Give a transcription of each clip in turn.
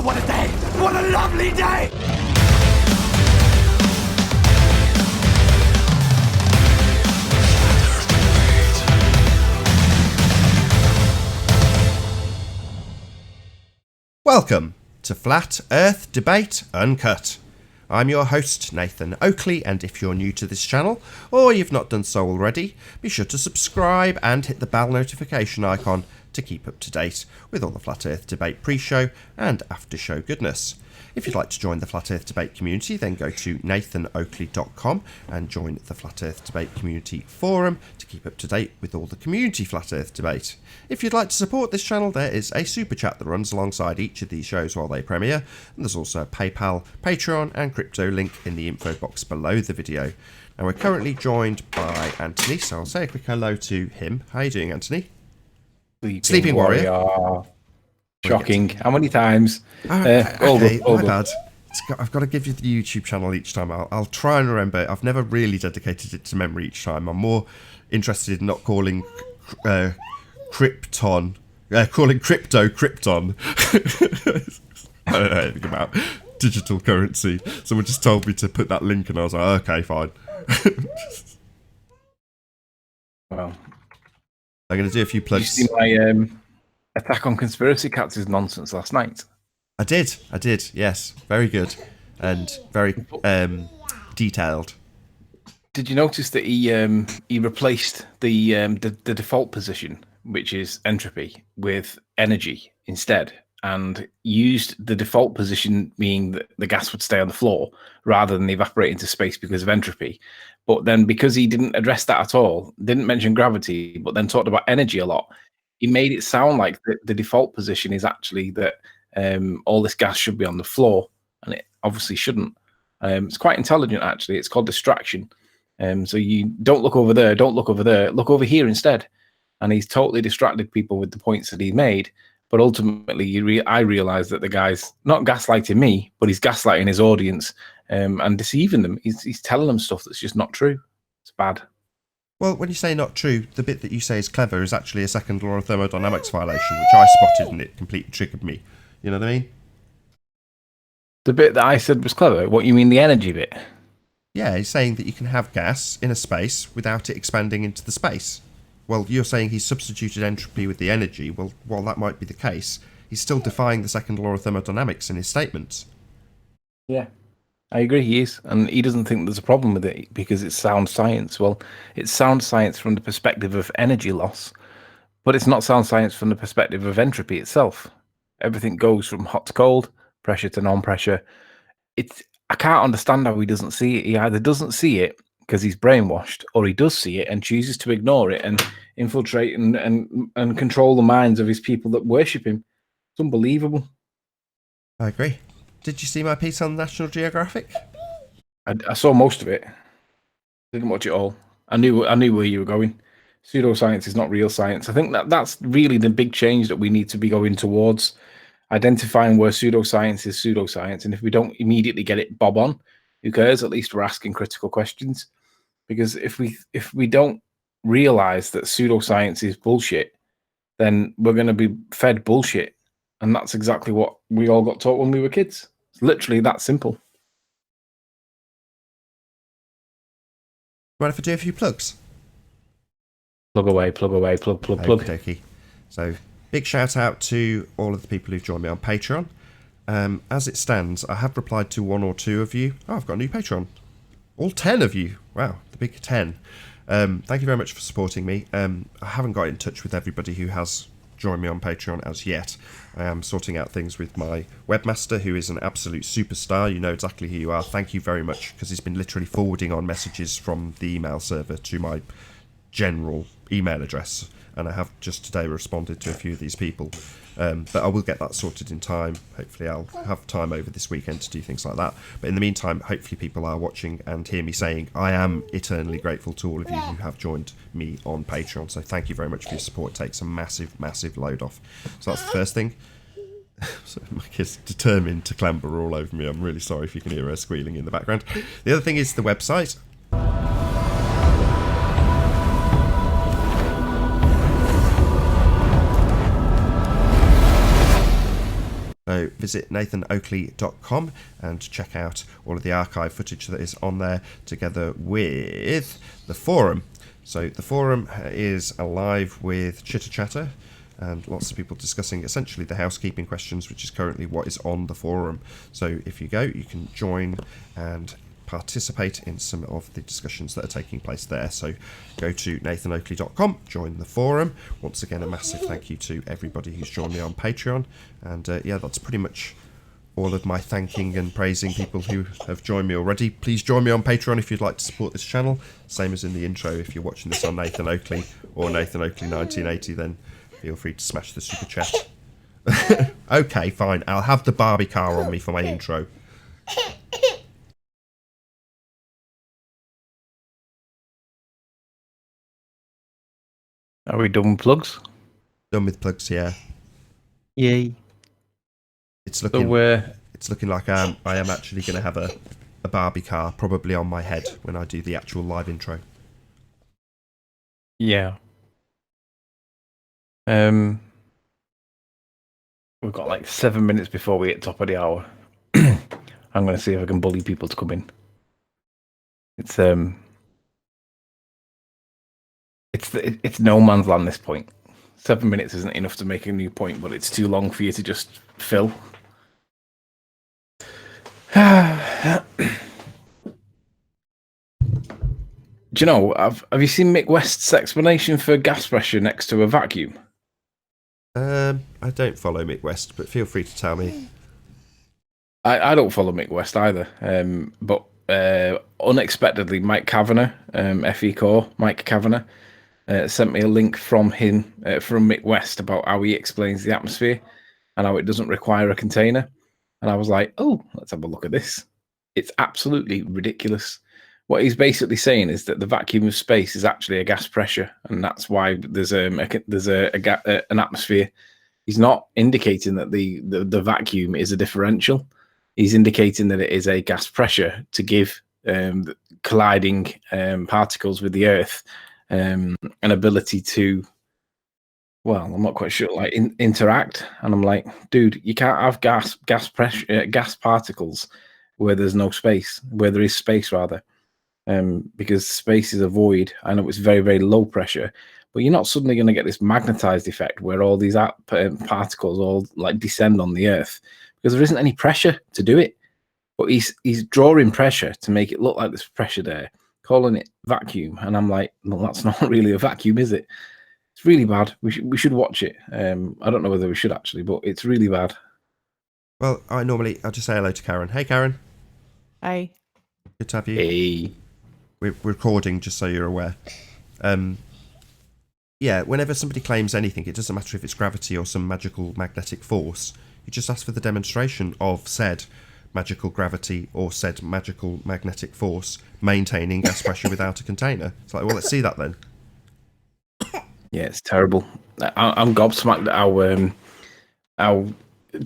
what a day! What a lovely day! Welcome to Flat Earth Debate Uncut. I'm your host, Nathan Oakley, and if you're new to this channel, or you've not done so already, be sure to subscribe and hit the bell notification icon to keep up to date with all the Flat Earth Debate pre-show and after-show goodness. If you'd like to join the Flat Earth Debate community, then go to nathanoakley.com and join the Flat Earth Debate community forum to keep up to date with all the community Flat Earth Debate. If you'd like to support this channel, there is a super chat that runs alongside each of these shows while they premiere, and there's also a PayPal, Patreon and crypto link in the info box below the video. Now we're currently joined by Anthony, so I'll say a quick hello to him. How are you doing, Anthony? Sleeping Warrior. Shocking. How many times? Okay, my bad. I've got to give you the YouTube channel each time. I'll try and remember. I've never really dedicated it to memory each time. I'm more interested in not calling Krypton, calling crypto Krypton. I don't know anything about digital currency. Someone just told me to put that link and I was like, okay, fine. Well, I'm going to do a few plugs. Did you see my attack on conspiracy cats is nonsense last night? I did, yes. Very good and very detailed. Did you notice that he replaced the default position, which is entropy, with energy instead, and used the default position being that the gas would stay on the floor rather than evaporate into space because of entropy. But then because he didn't address that at all, didn't mention gravity, but then talked about energy a lot, he made it sound like the default position is actually that all this gas should be on the floor, and it obviously shouldn't. It's quite intelligent, actually. It's called distraction. So you don't look over there, look over here instead. And he's totally distracted people with the points that he made. But ultimately, I realized that the guy's not gaslighting me, but he's gaslighting his audience and deceiving them. He's telling them stuff that's just not true. It's bad. Well, when you say not true, the bit that you say is clever is actually a second law of thermodynamics violation, which I spotted and it completely triggered me. You know what I mean? The bit that I said was clever? What, you mean the energy bit? Yeah, he's saying that you can have gas in a space without it expanding into the space. Well, you're saying he's substituted entropy with the energy. Well, while that might be the case, he's still defying the second law of thermodynamics in his statements. Yeah. I agree, he is, and he doesn't think there's a problem with it because it's sound science. Well, it's sound science from the perspective of energy loss, but it's not sound science from the perspective of entropy itself. Everything goes from hot to cold, pressure to non-pressure. I can't understand how he doesn't see it. He either doesn't see it because he's brainwashed, or he does see it and chooses to ignore it and infiltrate and control the minds of his people that worship him. It's unbelievable. I agree. Did you see my piece on National Geographic? I saw most of it. Didn't watch it all. I knew where you were going. Pseudoscience is not real science. I think that's really the big change that we need to be going towards, identifying where pseudoscience is pseudoscience. And if we don't immediately get it bob on, who cares? At least we're asking critical questions. Because if we don't realize that pseudoscience is bullshit, then we're going to be fed bullshit. And that's exactly what we all got taught when we were kids. It's literally that simple. Right, if I do a few plugs? Plug away, plug. Okey-dokey. So, big shout out to all of the people who've joined me on Patreon. As it stands, I have replied to one or two of you. Oh, I've got a new Patreon. All 10 of you. Wow, the big 10. Thank you very much for supporting me. I haven't got in touch with everybody who has joined me on Patreon as yet. I am sorting out things with my webmaster, who is an absolute superstar. You know exactly who you are. Thank you very much, because he's been literally forwarding on messages from the email server to my general email address, and I have just today responded to a few of these people. But I will get that sorted in time. Hopefully I'll have time over this weekend to do things like that. But in the meantime, hopefully people are watching and hear me saying I am eternally grateful to all of you who have joined me on Patreon. So thank you very much for your support. It takes a massive, massive load off. So that's the first thing. So my kid's determined to clamber all over me. I'm really sorry if you can hear her squealing in the background. The other thing is the website. So visit nathanoakley.com and check out all of the archive footage that is on there, together with the forum. So the forum is alive with chitter chatter and lots of people discussing essentially the housekeeping questions, which is currently what is on the forum. So if you go, you can join and participate in some of the discussions that are taking place there. So go to nathanoakley.com, join the forum. Once again, a massive thank you to everybody who's joined me on Patreon. And yeah, that's pretty much all of my thanking and praising people who have joined me already. Please join me on Patreon if you'd like to support this channel. Same as in the intro, if you're watching this on Nathan Oakley or Nathan Oakley 1980, then feel free to smash the super chat. Okay, fine. I'll have the Barbie car on me for my intro. Are we done with plugs? Done with plugs, yeah. Yay. It's looking like I am actually going to have a Barbie car probably on my head when I do the actual live intro. Yeah. We've got like 7 minutes before we hit top of the hour. I'm going to see if I can bully people to come in. It's no man's land, this point. 7 minutes isn't enough to make a new point, but it's too long for you to just fill. Do you know, have you seen Mick West's explanation for gas pressure next to a vacuum? I don't follow Mick West, but feel free to tell me. I don't follow Mick West either, but unexpectedly, Mike Kavanagh, FE Core, Mike Kavanagh, sent me a link from him, from Mick West, about how he explains the atmosphere and how it doesn't require a container. And I was like, oh, let's have a look at this. It's absolutely ridiculous. What he's basically saying is that the vacuum of space is actually a gas pressure, and that's why there's an atmosphere. He's not indicating that the vacuum is a differential. He's indicating that it is a gas pressure to give colliding particles with the Earth an ability to, well, I'm not quite sure, like interact. And I'm like, dude, you can't have gas pressure, gas particles where there's no space, where there is space rather. Because space is a void. I know it's very, very low pressure, but you're not suddenly going to get this magnetized effect where all these particles all like descend on the Earth, because there isn't any pressure to do it. But he's drawing pressure to make it look like there's pressure there, calling it vacuum. And I'm like, no, that's not really a vacuum, is it? It's really bad. We should watch it. I don't know whether we should actually, but it's really bad. Well, I'll just say hello to Karen. Hey, Karen. Hi. Good to have you. Hey. We're recording, just so you're aware. Yeah, whenever somebody claims anything, it doesn't matter if it's gravity or some magical magnetic force. You just ask for the demonstration of said magical gravity or said magical magnetic force maintaining gas pressure without a container. It's like, well, let's see that then. Yeah, it's terrible. I'm gobsmacked at how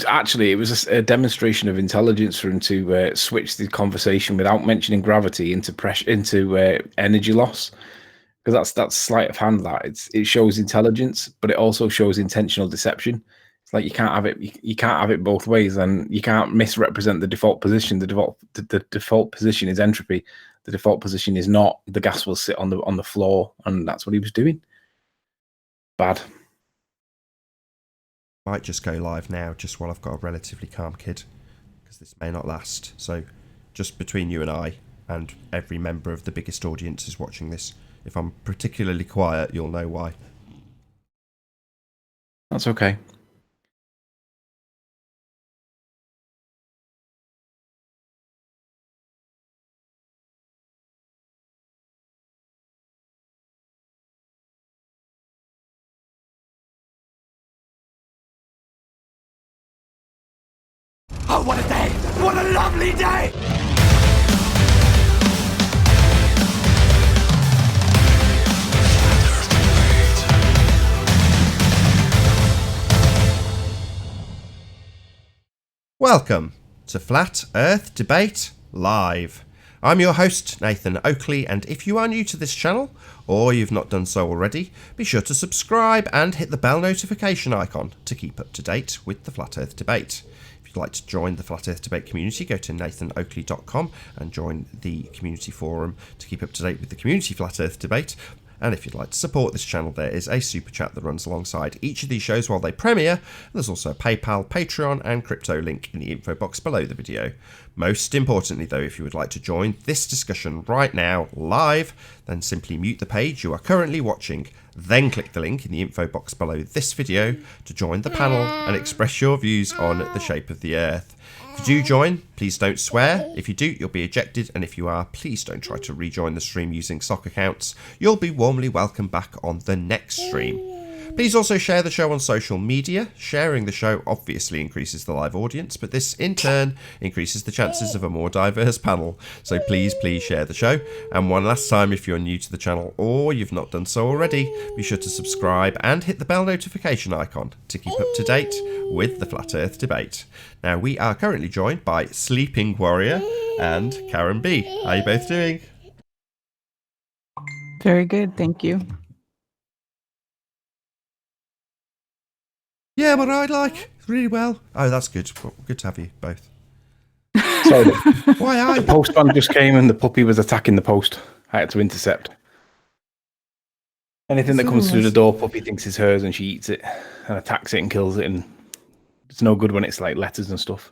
actually it was a demonstration of intelligence for him to switch the conversation without mentioning gravity into pressure, into energy loss, because that's sleight of hand. That it shows intelligence, but it also shows intentional deception. It's like you can't have it. You can't have it both ways, and you can't misrepresent the default position. The default position is entropy. The default position is not the gas will sit on the floor, and that's what he was doing. Bad. Might just go live now, just while I've got a relatively calm kid, because this may not last. So, just between you and I, and every member of the biggest audience is watching this, if I'm particularly quiet, you'll know why. That's okay. Oh, what a day! What a lovely day! Welcome to Flat Earth Debate Live. I'm your host, Nathan Oakley, and if you are new to this channel, or you've not done so already, be sure to subscribe and hit the bell notification icon to keep up to date with the Flat Earth debate. If you'd like to join the Flat Earth debate community, go to nathanoakley.com and join the community forum to keep up to date with the community Flat Earth debate. And if you'd like to support this channel, there is a super chat that runs alongside each of these shows while they premiere. There's also a PayPal, Patreon and crypto link in the info box below the video. Most importantly though, if you would like to join this discussion right now, live, then simply mute the page you are currently watching, then click the link in the info box below this video to join the panel and express your views on the shape of the Earth. If you do join, please don't swear. If you do, you'll be ejected, and if you are, please don't try to rejoin the stream using sock accounts. You'll be warmly welcomed back on the next stream. Please also share the show on social media. Sharing the show obviously increases the live audience, but this in turn increases the chances of a more diverse panel. So please share the show. And one last time, if you're new to the channel or you've not done so already, be sure to subscribe and hit the bell notification icon to keep up to date with the Flat Earth debate. Now, we are currently joined by Sleeping Warrior and Karen B. How are you both doing? Very good, thank you. Yeah, I'm alright, like, really well. Oh, that's good. Good to have you both. So Why are the you? postman just came and the puppy was attacking the post. I had to intercept. Anything that comes through the door, puppy thinks is hers and she eats it and attacks it and kills it. And it's no good when it's like letters and stuff.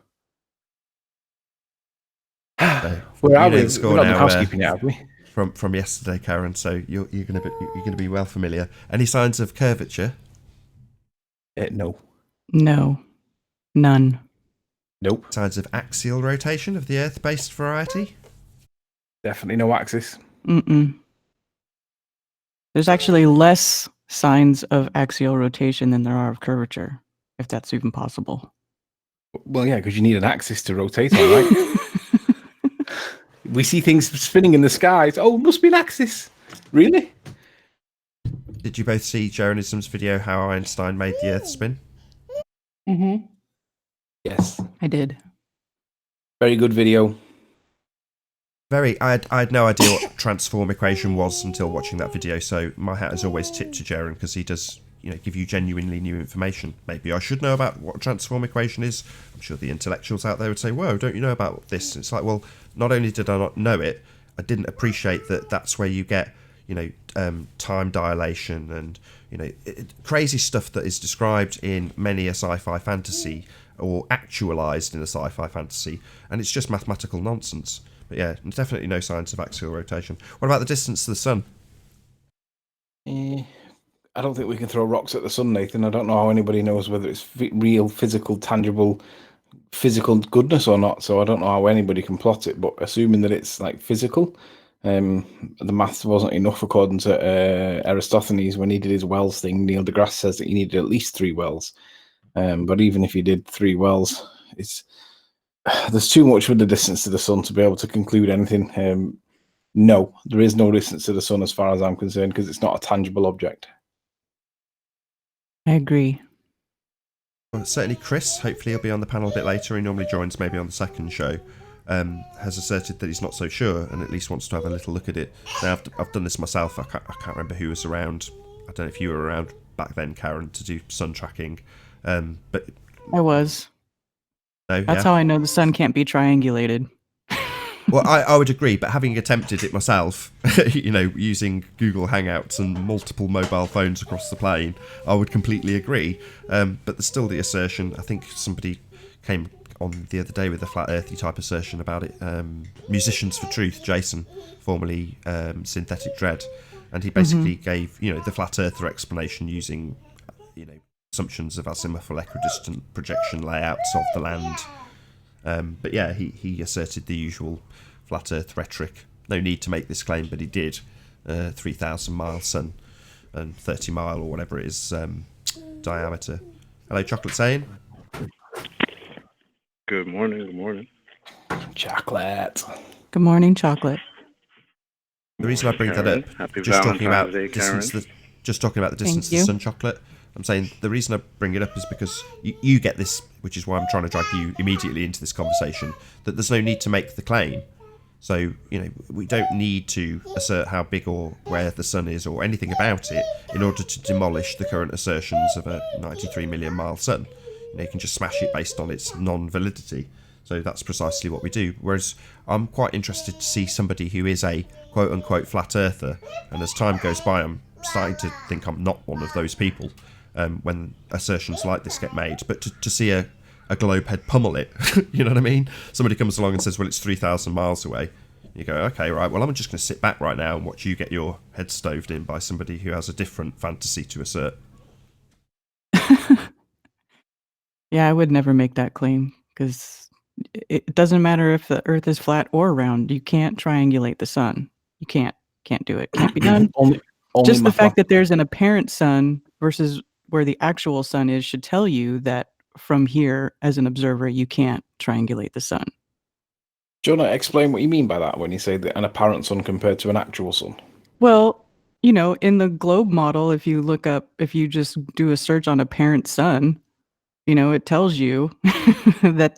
Where are we? We're not done housekeeping yet, have we? From yesterday, Karen. So you're gonna be well familiar. Any signs of curvature? No. No, none. Nope. Signs of axial rotation of the Earth-based variety? Definitely no axis. Mm-mm. There's actually less signs of axial rotation than there are of curvature, if that's even possible. Well, yeah, because you need an axis to rotate on, right? We see things spinning in the skies. Oh, it must be an axis. Really? Did you both see Jeranism's video how Einstein made the Earth spin? Mm-hmm. Yes. I did. Very good video. I had no idea what transform equation was until watching that video, so my hat is always tipped to Jeran because he does, give you genuinely new information. Maybe I should know about what a transform equation is. I'm sure the intellectuals out there would say, whoa, don't you know about this? It's like, well, not only did I not know it, I didn't appreciate that that's where you get, time dilation and, crazy stuff that is described in many a sci-fi fantasy or actualized in a sci-fi fantasy, and it's just mathematical nonsense. But yeah, definitely no signs of axial rotation. What about the distance to the sun? I don't think we can throw rocks at the sun, Nathan. I don't know how anybody knows whether it's real, physical, tangible, physical goodness or not. So I don't know how anybody can plot it. But assuming that it's like physical, the maths wasn't enough according to Aristophanes when he did his wells thing. Neil deGrasse says that he needed at least 3 wells. But even if you did 3 wells, there's too much with the distance to the sun to be able to conclude anything. No, there is no distance to the sun as far as I'm concerned because it's not a tangible object. I agree. Well, certainly Chris, hopefully he'll be on the panel a bit later. He normally joins maybe on the second show. Has asserted that he's not so sure and at least wants to have a little look at it. Now, I've done this myself. I can't remember who was around. I don't know if you were around back then, Karen, to do sun tracking. But I was. No, That's how I know the sun can't be triangulated. Well, I would agree, but having attempted it myself, using Google Hangouts and multiple mobile phones across the plane, I would completely agree. But there's still the assertion. I think somebody came on the other day with a flat earthy type assertion about it. Musicians for Truth, Jason, formerly Synthetic Dread, and he basically gave the flat earther explanation using assumptions of azimuthal equidistant projection layouts of the land. But yeah, he asserted the usual flat earth rhetoric. No need to make this claim, but he did. 3,000 mile sun and 30 mile or whatever it is diameter. Hello, Chocolate saying. Good morning. Chocolate. Good morning, Chocolate. The reason I bring that up, Happy just talking about Valentine's Day, Karen. the distance to the sun, Chocolate. I'm saying the reason I bring it up is because you get this, which is why I'm trying to drag you immediately into this conversation, that there's no need to make the claim. So, we don't need to assert how big or where the sun is or anything about it in order to demolish the current assertions of a 93 million mile sun. You can just smash it based on its non-validity. So that's precisely what we do. Whereas I'm quite interested to see somebody who is a quote-unquote flat earther, and as time goes by I'm starting to think I'm not one of those people when assertions like this get made. But to see a globe head pummel it, you know what I mean? Somebody comes along and says, well, it's 3,000 miles away. You go, okay, right, well, I'm just going to sit back right now and watch you get your head stoved in by somebody who has a different fantasy to assert. Yeah, I would never make that claim, because it doesn't matter if the Earth is flat or round. You can't triangulate the sun. You can't do it. Can't be done. only Just the fact that there's an apparent sun versus where the actual sun is should tell you that from here, as an observer, you can't triangulate the sun. Do you want to explain what you mean by that when you say that an apparent sun compared to an actual sun? Well, in the globe model, if you just do a search on apparent sun, it tells you that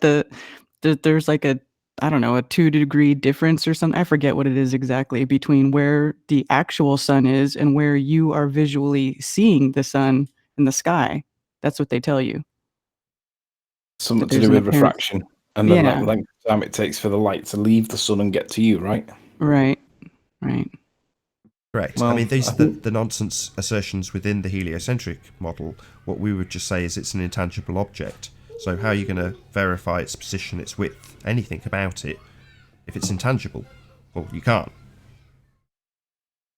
there's like a 2-degree difference or something. I forget what it is exactly between where the actual sun is and where you are visually seeing the sun in the sky. That's what they tell you. Something to do with refraction and the length of time it takes for the light to leave the sun and get to you, right? Right. Correct. Well, I mean, these are the nonsense assertions within the heliocentric model. What we would just say is it's an intangible object. So how are you going to verify its position, its width, anything about it, if it's intangible? Well, you can't.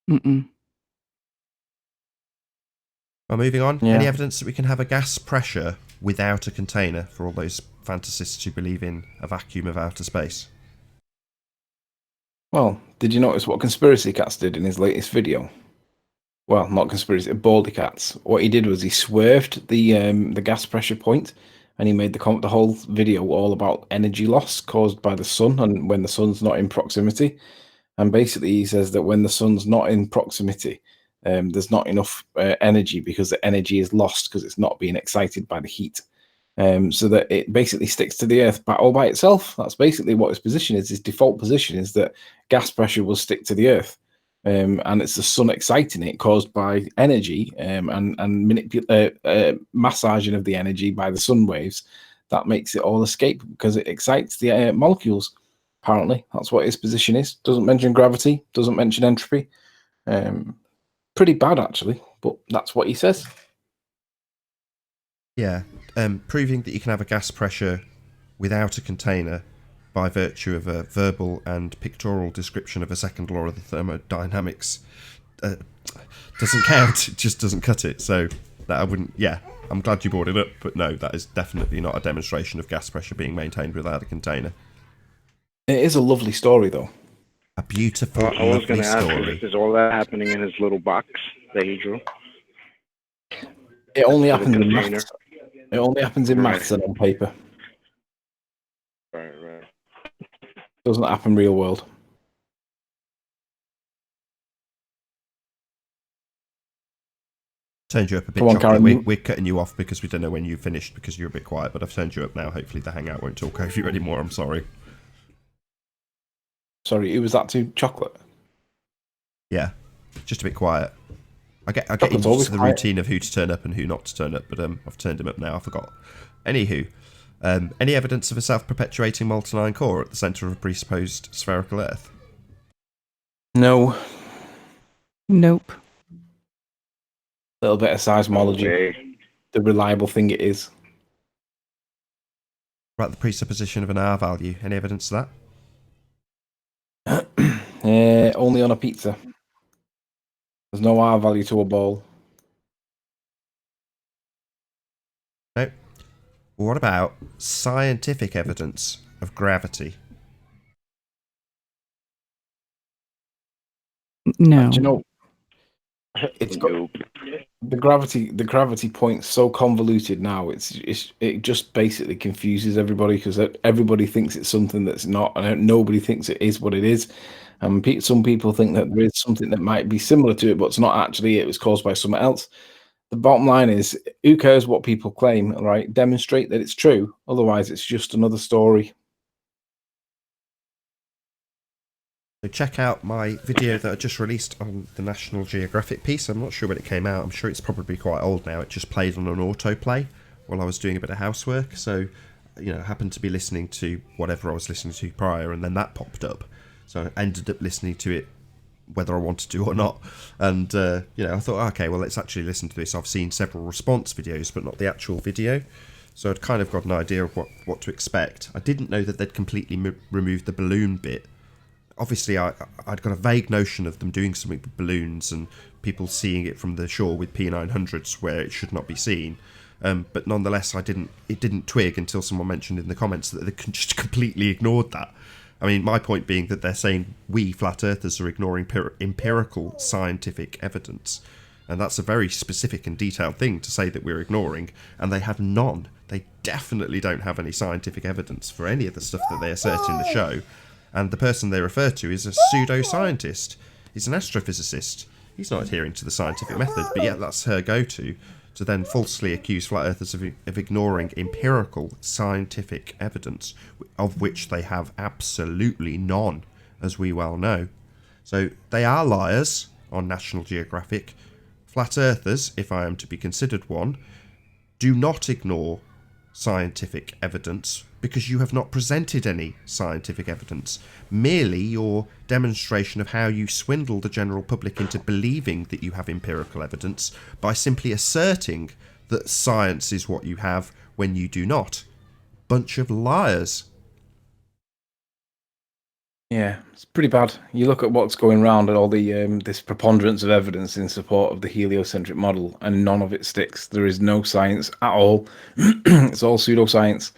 Mm-mm. Well, moving on. Yeah. Any evidence that we can have a gas pressure without a container for all those fantasists who believe in a vacuum of outer space? Well, did you notice what Conspiracy Cats did in his latest video? Well, not Conspiracy, Baldy Cats. What he did was he swerved the gas pressure point, and he made the whole video all about energy loss caused by the sun and when the sun's not in proximity. And basically, he says that when the sun's not in proximity, there's not enough energy because the energy is lost because it's not being excited by the heat. So that it basically sticks to the Earth all by itself. That's basically what his position is. His default position is that gas pressure will stick to the Earth. And it's the sun exciting it caused by energy and massaging of the energy by the sun waves that makes it all escape because it excites the molecules. Apparently, that's what his position is. Doesn't mention gravity, doesn't mention entropy. Pretty bad, actually, but that's what he says. Yeah, proving that you can have a gas pressure without a container by virtue of a verbal and pictorial description of a second law of the thermodynamics doesn't count. It just doesn't cut it. So that I wouldn't. Yeah, I'm glad you brought it up, but no, that is definitely not a demonstration of gas pressure being maintained without a container. It is a lovely story, though. A beautiful, I was going lovely to ask story. if is all that happening in his little box that he drew? It only happens in container. maths. It only happens in maths and on paper. Right. Doesn't happen real world. Turned you up a bit, Come on, Chocolate. Karen. We're cutting you off because we don't know when you finished because you're a bit quiet, but I've turned you up now. Hopefully the hangout won't talk over you anymore. I'm sorry. Sorry, who was that to? Chocolate? Yeah, just a bit quiet. I get Chocolate's into always the quiet. routine of who to turn up and who not to turn up, but I've turned him up now. I forgot. Anywho, any evidence of a self-perpetuating molten iron core at the centre of a presupposed spherical Earth? No. Nope. A little bit of seismology. Okay. The reliable thing it is. About the presupposition of an R value. Any evidence of that? Only on a pizza. There's no R value to a ball. No. What about scientific evidence of gravity? No. Do you know? It's got Nope. the gravity point's so convoluted now. It just basically confuses everybody because everybody thinks it's something that's not, and nobody thinks it is what it is. And some people think that there is something that might be similar to it, but it's not actually. It was caused by something else. The bottom line is, who cares what people claim, right? Demonstrate that it's true. Otherwise, it's just another story. So check out my video that I just released on the National Geographic piece. I'm not sure when it came out. I'm sure it's probably quite old now. It just played on an autoplay while I was doing a bit of housework. So, you know, I happened to be listening to whatever I was listening to prior, and then that popped up. So I ended up listening to it whether I wanted to or not. And, you know, I thought, okay, well, let's actually listen to this. I've seen several response videos, but not the actual video. So I'd kind of got an idea of what to expect. I didn't know that they'd completely removed the balloon bit. Obviously, I'd got a vague notion of them doing something with balloons and people seeing it from the shore with P900s where it should not be seen. But nonetheless, it didn't twig until someone mentioned in the comments that they just completely ignored that. I mean, my point being that they're saying we flat earthers are ignoring empirical scientific evidence. And that's a very specific and detailed thing to say that we're ignoring. And they have none. They definitely don't have any scientific evidence for any of the stuff that they assert in the show. And the person they refer to is a pseudo-scientist. He's an astrophysicist. He's not adhering to the scientific method, but yet that's her go-to, to then falsely accuse flat earthers of ignoring empirical scientific evidence, of which they have absolutely none, as we well know. So they are liars on National Geographic. Flat earthers, if I am to be considered one, do not ignore scientific evidence because you have not presented any scientific evidence, merely your demonstration of how you swindle the general public into believing that you have empirical evidence by simply asserting that science is what you have when you do not. Bunch of liars. Yeah, it's pretty bad. You look at what's going around and all the this preponderance of evidence in support of the heliocentric model, and none of it sticks. There is no science at all. It's all pseudoscience,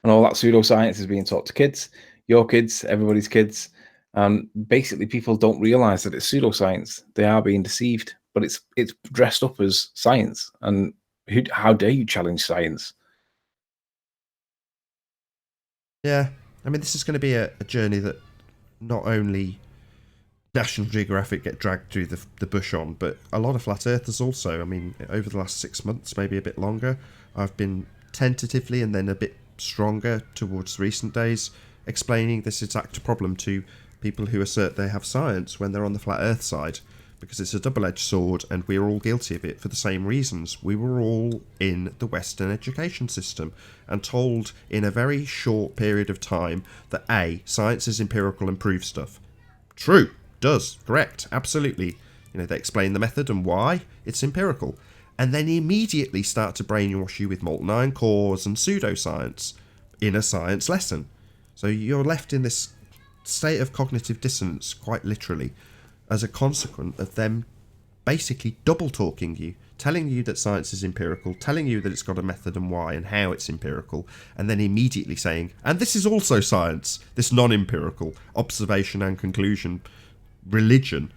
and all that pseudoscience is being taught to kids, your kids, everybody's kids. And basically, people don't realize that it's pseudoscience. They are being deceived, but it's dressed up as science. And how dare you challenge science? Yeah, I mean, this is going to be a journey that not only National Geographic get dragged through the bush on, but a lot of flat earthers also. I mean, over the last 6 months, maybe a bit longer, I've been tentatively and then a bit stronger towards recent days explaining this exact problem to people who assert they have science when they're on the flat earth side, because it's a double-edged sword and we're all guilty of it for the same reasons. We were all in the Western education system and told in a very short period of time that A, science is empirical and proves stuff. True, does, correct, absolutely. You know, they explain the method and why it's empirical. And then immediately start to brainwash you with molten iron cores and pseudoscience in a science lesson. So you're left in this state of cognitive dissonance, quite literally, as a consequence of them basically double talking you, telling you that science is empirical, telling you that it's got a method and why and how it's empirical, and then immediately saying, and this is also science, this non-empirical observation and conclusion religion.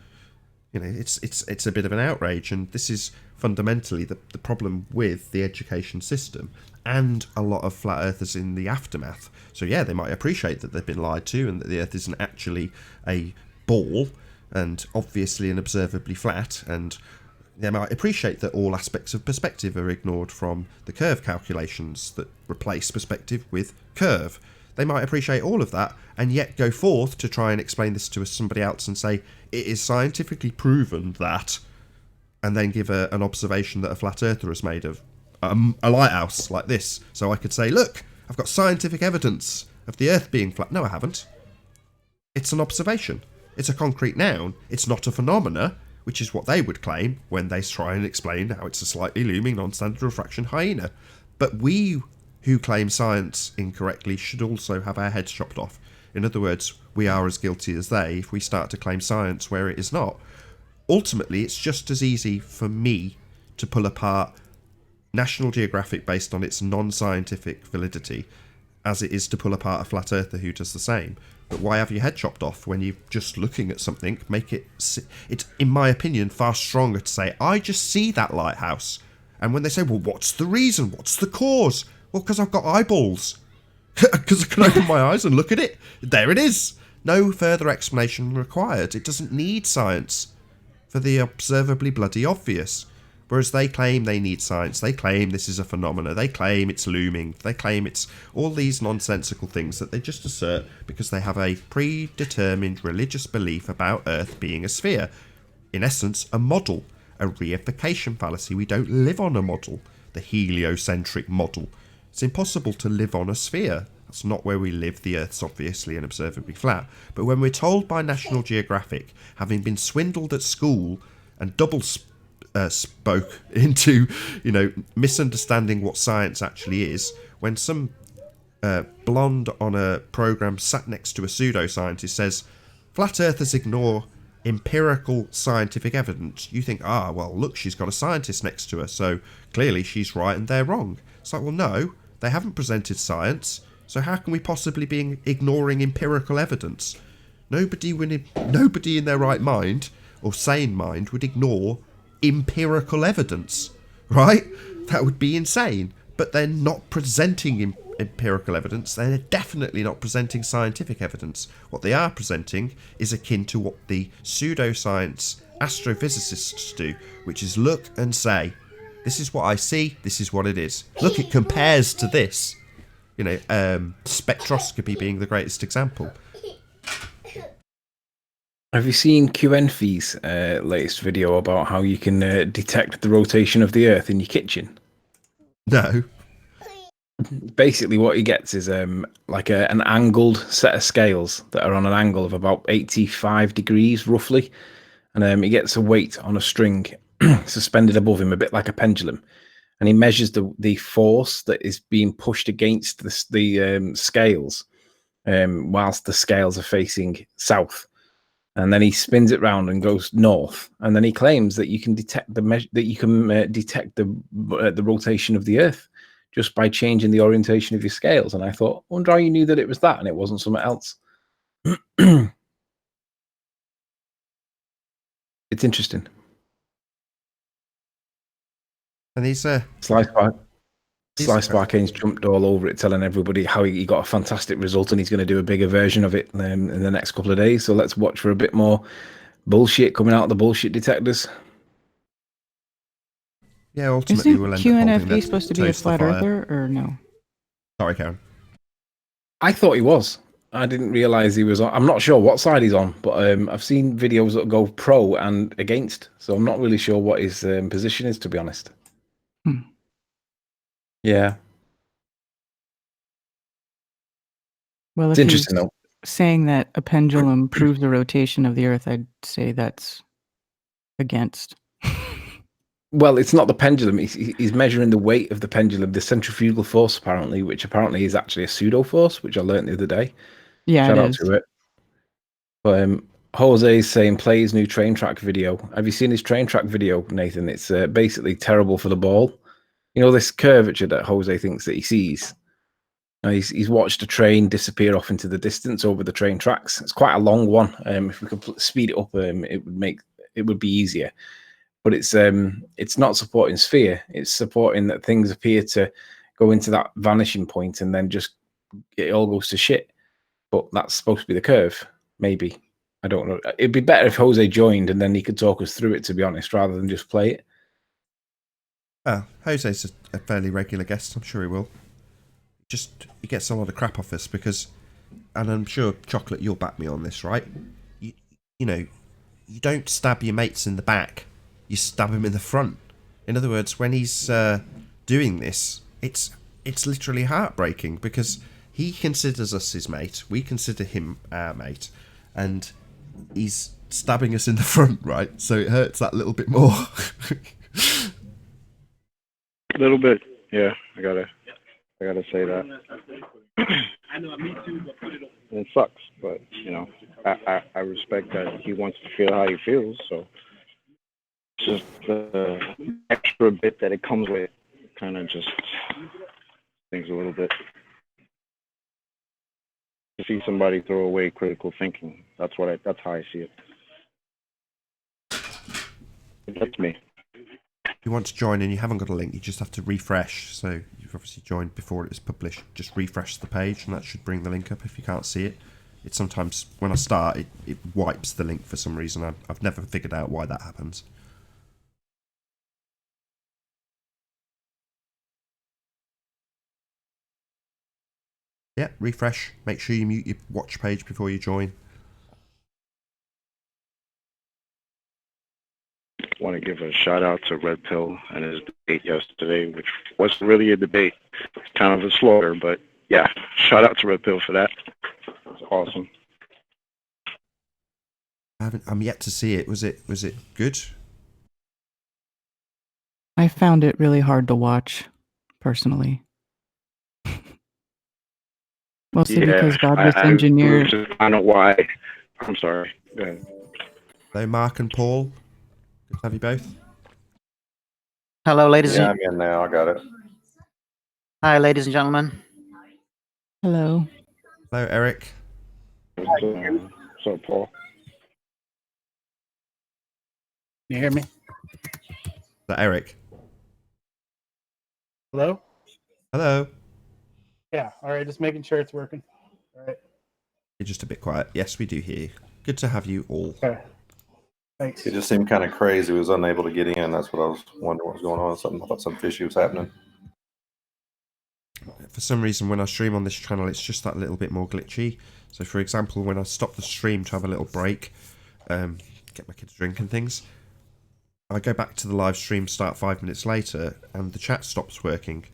You know, it's a bit of an outrage, and this is fundamentally the problem with the education system and a lot of flat earthers in the aftermath. So yeah, they might appreciate that they've been lied to and that the earth isn't actually a ball and obviously and observably flat, and they might appreciate that all aspects of perspective are ignored from the curve calculations that replace perspective with curve. They might appreciate all of that and yet go forth to try and explain this to somebody else and say it is scientifically proven that, and then give an observation that a flat earther has made of a lighthouse like this. So I could say, look, I've got scientific evidence of the earth being flat. No, I haven't. It's an observation. It's a concrete noun. It's not a phenomena, which is what they would claim when they try and explain how it's a slightly looming non-standard refraction hyena. But we who claim science incorrectly should also have our heads chopped off. In other words, we are as guilty as they if we start to claim science where it is not. Ultimately, it's just as easy for me to pull apart National Geographic based on its non-scientific validity as it is to pull apart a flat earther who does the same. But why have your head chopped off when you're just looking at something? Make it, it's, in my opinion, far stronger to say, I just see that lighthouse. And when they say, well, what's the reason? What's the cause? Well, because I've got eyeballs. Because I can open my eyes and look at it. There it is. No further explanation required. It doesn't need science for the observably bloody obvious. Whereas they claim they need science, they claim this is a phenomena, they claim it's looming, they claim it's all these nonsensical things that they just assert because they have a predetermined religious belief about Earth being a sphere. In essence, a model, a reification fallacy. We don't live on a model, the heliocentric model. It's impossible to live on a sphere. That's not where we live. The Earth's obviously and observably flat. But when we're told by National Geographic, having been swindled at school and double spoke into, misunderstanding what science actually is, when some blonde on a program sat next to a pseudoscientist says, flat earthers ignore empirical scientific evidence, you think, well, look, she's got a scientist next to her, so clearly she's right and they're wrong. It's like, well, no, they haven't presented science, so how can we possibly be ignoring empirical evidence? Nobody in their right mind or sane mind would ignore empirical evidence, right? That would be insane. But they're not presenting empirical evidence. They're definitely not presenting scientific evidence. What they are presenting is akin to what the pseudoscience astrophysicists do, which is look and say, this is what I see, this is what it is. Look, it compares to this. Spectroscopy being the greatest example. Have you seen QNF's latest video about how you can detect the rotation of the Earth in your kitchen? No. Basically, what he gets is like an angled set of scales that are on an angle of about 85 degrees, roughly. And he gets a weight on a string suspended above him, a bit like a pendulum. And he measures the force that is being pushed against the scales whilst the scales are facing south. And then he spins it round and goes north. And then he claims that you can detect the rotation of the Earth just by changing the orientation of your scales. And I thought, I wonder how you knew that it was that and it wasn't something else. It's interesting. And he's Slice Barkane's jumped all over it, telling everybody how he got a fantastic result and he's going to do a bigger version of it in the next couple of days. So let's watch for a bit more bullshit coming out of the bullshit detectors. Yeah, ultimately Isn't we'll end up QNFD supposed to be a flat earther or no? Sorry, Karen. I thought he was. I didn't realize he was on. I'm not sure what side he's on, but I've seen videos that go pro and against. So I'm not really sure what his position is, to be honest. Yeah. Well, It's if interesting, he's though. saying that a pendulum proves the rotation of the Earth, I'd say that's against. Well, it's not the pendulum. He's measuring the weight of the pendulum, the centrifugal force, apparently, which apparently is actually a pseudo force, which I learned the other day. Yeah, Shout it out is. to it. But Jose is saying, play his new train track video. Have you seen his train track video, Nathan? It's basically terrible for the ball. You know, this curvature that Jose thinks that he sees. He's watched a train disappear off into the distance over the train tracks. It's quite a long one. If we could speed it up, it would be easier. But it's not supporting sphere. It's supporting that things appear to go into that vanishing point and then just it all goes to shit. But that's supposed to be the curve. Maybe. I don't know. It'd be better if Jose joined and then he could talk us through it, to be honest, rather than just play it. Jose's a fairly regular guest. I'm sure he will. He gets a lot of crap off us because, and I'm sure, Chocolate, you'll back me on this, right? You don't stab your mates in the back. You stab him in the front. In other words, when he's doing this, it's literally heartbreaking because he considers us his mate. We consider him our mate. And he's stabbing us in the front, right? So it hurts that little bit more. A little bit, yeah. I gotta say that. It sucks, but I respect that he wants to feel how he feels. So just the extra bit that it comes with, kind of just things a little bit. To see somebody throw away critical thinking, that's how I see it. That's me. If you want to join and you haven't got a link, you just have to refresh. So you've obviously joined before it was published. Just refresh the page and that should bring the link up if you can't see it. It sometimes, when I start, it wipes the link for some reason. I've never figured out why that happens. Yeah, refresh. Make sure you mute your watch page before you join. Want to give a shout out to Red Pill and his debate yesterday, which wasn't really a debate, kind of a slaughter, but yeah, shout out to Red Pill for that. It's awesome. I'm yet to see it. Was it good? I found it really hard to watch, personally. Mostly because God was engineered. I know why. I'm sorry. Go ahead. Hello, Mark and Paul. Good to have you both. Hello, ladies Yeah, and I'm in now. I got it. hi, ladies and gentlemen. Hello. Hello, Eric. So, Paul. You hear me? Is that Eric? Hello? Hello. Yeah. All right. Just making sure it's working. All right. You're just a bit quiet. Yes, we do hear you. Good to have you all. Okay. Thanks. It just seemed kind of crazy. He was unable to get in. That's what I was wondering what was going on. I thought something fishy was happening. For some reason, when I stream on this channel, it's just that little bit more glitchy. So, for example, when I stop the stream to have a little break, get my kids a drink and things, I go back to the live stream, start 5 minutes later, and the chat stops working.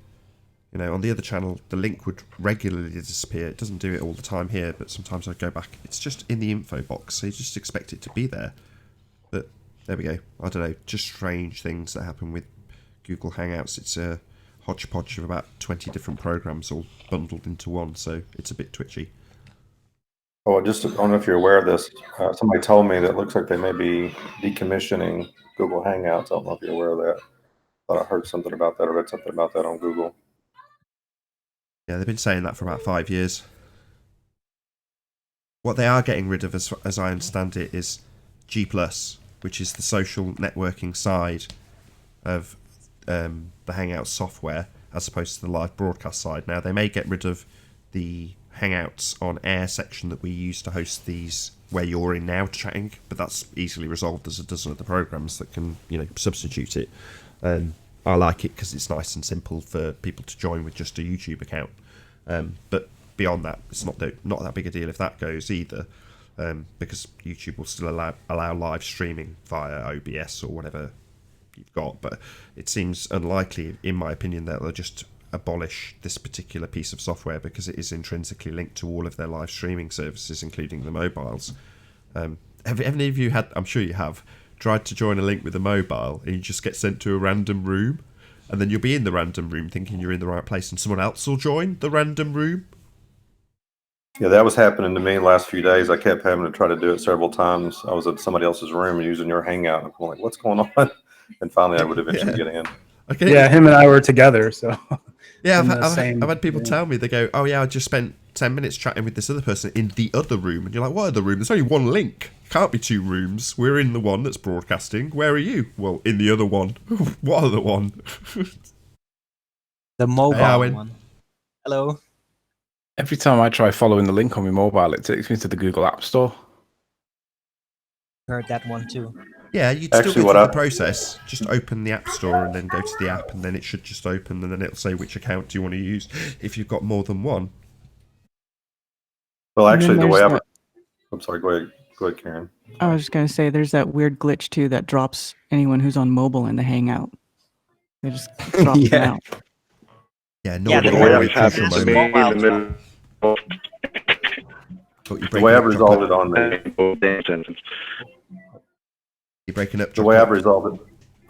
You know, on the other channel, the link would regularly disappear. It doesn't do it all the time here, but sometimes I go back. It's just in the info box, so you just expect it to be there. But there we go. I don't know, just strange things that happen with Google Hangouts. It's a hodgepodge of about 20 different programs all bundled into one, so it's a bit twitchy. Oh, I don't know if you're aware of this. Somebody told me that it looks like they may be decommissioning Google Hangouts. I don't know if you're aware of that. Thought I heard something about that or read something about that on Google. Yeah, they've been saying that for about 5 years. What they are getting rid of, as I understand it, is G+, which is the social networking side of the Hangout software, as opposed to the live broadcast side. Now, they may get rid of the Hangouts on Air section that we use to host these, where you're in now chatting, but that's easily resolved. There's a dozen other programs that can, substitute it. I like it because it's nice and simple for people to join with just a YouTube account. But beyond that, it's not that big a deal if that goes either, because YouTube will still allow live streaming via OBS or whatever you've got. But it seems unlikely, in my opinion, that they'll just abolish this particular piece of software because it is intrinsically linked to all of their live streaming services, including the mobiles. Have any of you had, I'm sure you have, tried to join a link with a mobile and you just get sent to a random room, and then you'll be in the random room thinking you're in the right place and someone else will join the random room? Yeah, that was happening to me the last few days. I kept having to try to do it several times. I was at somebody else's room using your Hangout. I'm like, what's going on? And finally, I would eventually get in. Okay. Yeah, him and I were together, so. Yeah, in the I've same had people room. tell me, they go, oh yeah, I just spent 10 minutes chatting with this other person in the other room. And you're like, what other room? There's only one link. Can't be two rooms. We're in the one that's broadcasting. Where are you? Well, in the other one. What other one? The mobile Owen. one. Hello. Every time I try following the link on my mobile, it takes me to the Google App Store. Heard that one too. Yeah, you'd Actually, still go what through I- the process. Just open the App Store and then go to the app, and then it should just open, and then it'll say which account do you want to use if you've got more than one. Well, And then actually, the way there's I'm sorry, go ahead, Karen. I was just going to say, there's that weird glitch too that drops anyone who's on mobile in the Hangout. They just drop them Yeah. out. Yeah, Yeah, normally the way way with it crucial happens to moment. me- in the middle Oh, you're The breaking way I've up, resolved Chocolate. it on the You're breaking up, The way I've Chocolate. resolved it,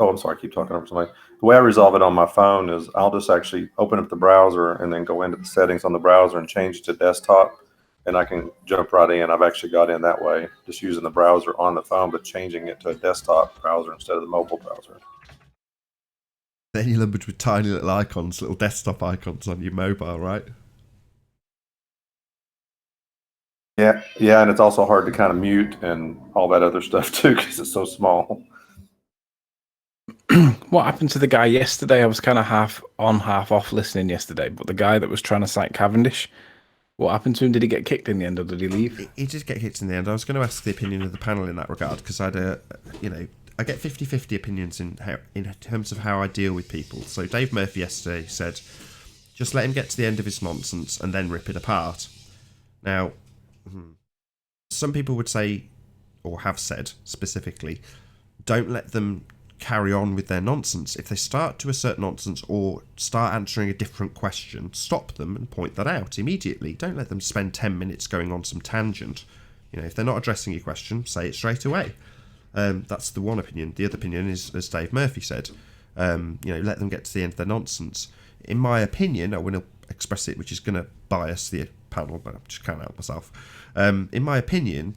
oh, I'm sorry, I keep talking over somebody. The way I resolve it on my phone is I'll just actually open up the browser and then go into the settings on the browser and change it to desktop, and I can jump right in. I've actually got in that way, just using the browser on the phone, but changing it to a desktop browser instead of the mobile browser. Then you're lumbered with tiny little icons, little desktop icons on your mobile, right? Yeah, and it's also hard to kind of mute and all that other stuff too because it's so small. What happened to the guy yesterday? I was kind of half on, half off listening yesterday, but the guy that was trying to cite Cavendish, what happened to him? Did he get kicked in the end, or did he leave? He did get kicked in the end. I was going to ask the opinion of the panel in that regard, because I get 50-50 opinions in terms of how I deal with people. So Dave Murphy yesterday said, Just let him get to the end of his nonsense and then rip it apart. Now, some people would say, or have said specifically, don't let them carry on with their nonsense. If they start to assert nonsense or start answering a different question, stop them and point that out immediately. Don't let them spend 10 minutes going on some tangent. If they're not addressing your question, say it straight away. That's the one opinion. The other opinion is, as Dave Murphy said, let them get to the end of their nonsense. In my opinion, I want to express it, which is going to bias the panel, but I just can't help myself. In my opinion,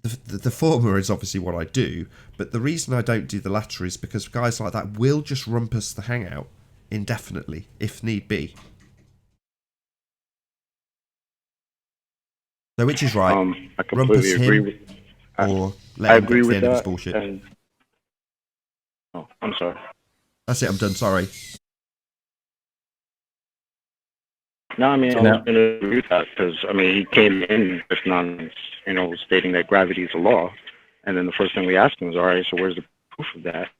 the former is obviously what I do, but the reason I don't do the latter is because guys like that will just rumpus the hangout indefinitely, if need be. So which is right? I completely agree with. Or let him get to the end of his that. bullshit. Oh, I'm sorry. That's it. I'm done. Sorry. No, I mean, I was going to agree with that because, he came in with nonsense, stating that gravity is a law. And then the first thing we asked him was, all right, so where's the proof of that?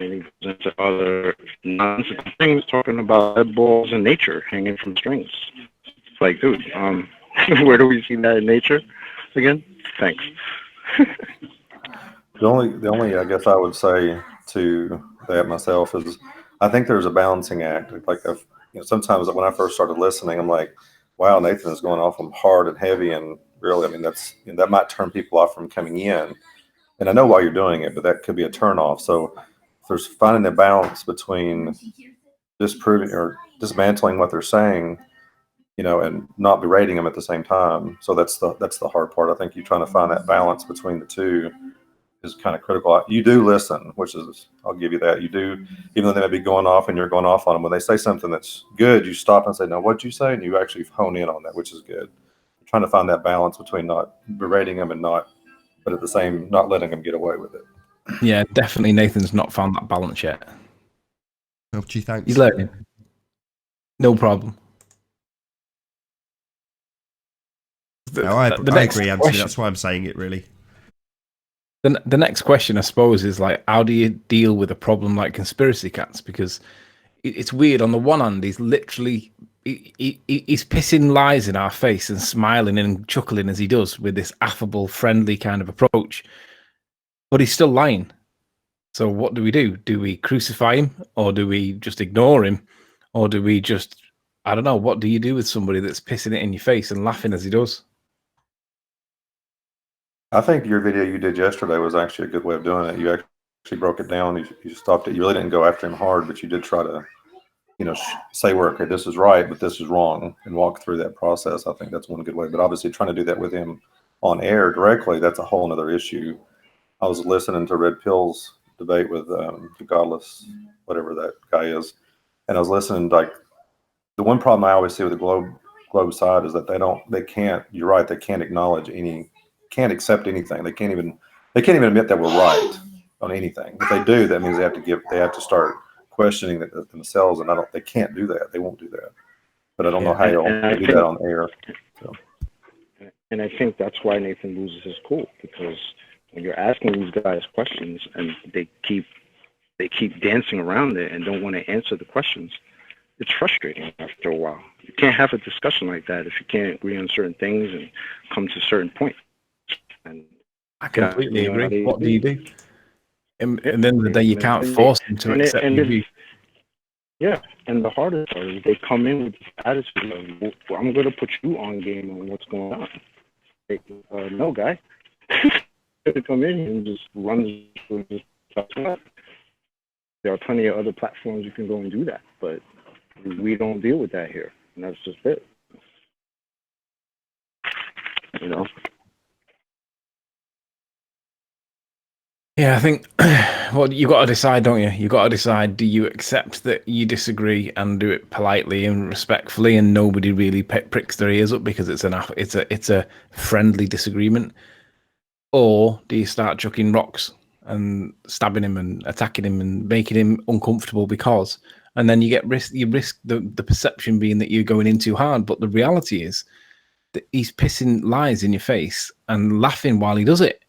And he goes into other nonsense things, talking about lead balls in nature hanging from strings. It's like, dude, where do we see that in nature again? Thanks. The only I guess I would say to that myself is I think there's a balancing act. Like sometimes when I first started listening, I'm like, wow, Nathan is going off on hard and heavy, and really, that might turn people off from coming in. And I know why you're doing it, but that could be a turn off. So if there's finding a balance between disproving or dismantling what they're saying, and not berating them at the same time. So that's the hard part. I think you're trying to find that balance between the two is kind of critical. You do listen, which is, I'll give you that. You do, even though they may be going off and you're going off on them. When they say something that's good, you stop and say, no, what'd you say? And you actually hone in on that, which is good. You're trying to find that balance between not berating them and not letting them get away with it. Yeah, definitely Nathan's not found that balance yet. Oh, gee, thanks. He's learning. No problem. I agree, Anthony. That's why I'm saying it, really. The next question, I suppose, is like, how do you deal with a problem like conspiracy cats? Because it's weird. On the one hand, he's literally he's pissing lies in our face and smiling and chuckling as he does with this affable, friendly kind of approach, but he's still lying. So what do? Do we crucify him, or do we just ignore him, or do we just, I don't know, what do you do with somebody that's pissing it in your face and laughing as he does? I think your video you did yesterday was actually a good way of doing it. You actually broke it down. You stopped it. You really didn't go after him hard, but you did try to, say, okay, this is right, but this is wrong, and walk through that process. I think that's one good way. But obviously trying to do that with him on air directly, that's a whole other issue. I was listening to Red Pill's debate with the Godless, whatever that guy is, and I was listening, like, the one problem I always see with the globe side is that they can't, you're right, they can't acknowledge can't accept anything. They can't even admit that we're right on anything. If they do, that means they have to start questioning themselves, and they can't do that. They won't do that. But I don't know how you'll do that on air. So. And I think that's why Nathan loses his cool, because when you're asking these guys questions and they keep dancing around it and don't want to answer the questions, it's frustrating after a while. You can't have a discussion like that if you can't agree on certain things and come to certain points. And I completely agree. What do you do? And at the end of the day, you can't force them to accept your view. Yeah, and the hardest part is they come in with this attitude of, well, I'm going to put you on game on what's going on. Like, no, guy. They come in and just run through this stuff. There are plenty of other platforms you can go and do that, but we don't deal with that here, and that's just it. Yeah, I think well, you got to decide, don't you? You got to decide: do you accept that you disagree and do it politely and respectfully, and nobody really pricks their ears up because it's a friendly disagreement, or do you start chucking rocks and stabbing him and attacking him and making him uncomfortable and then you risk the perception being that you're going in too hard, but the reality is that he's pissing lies in your face and laughing while he does it,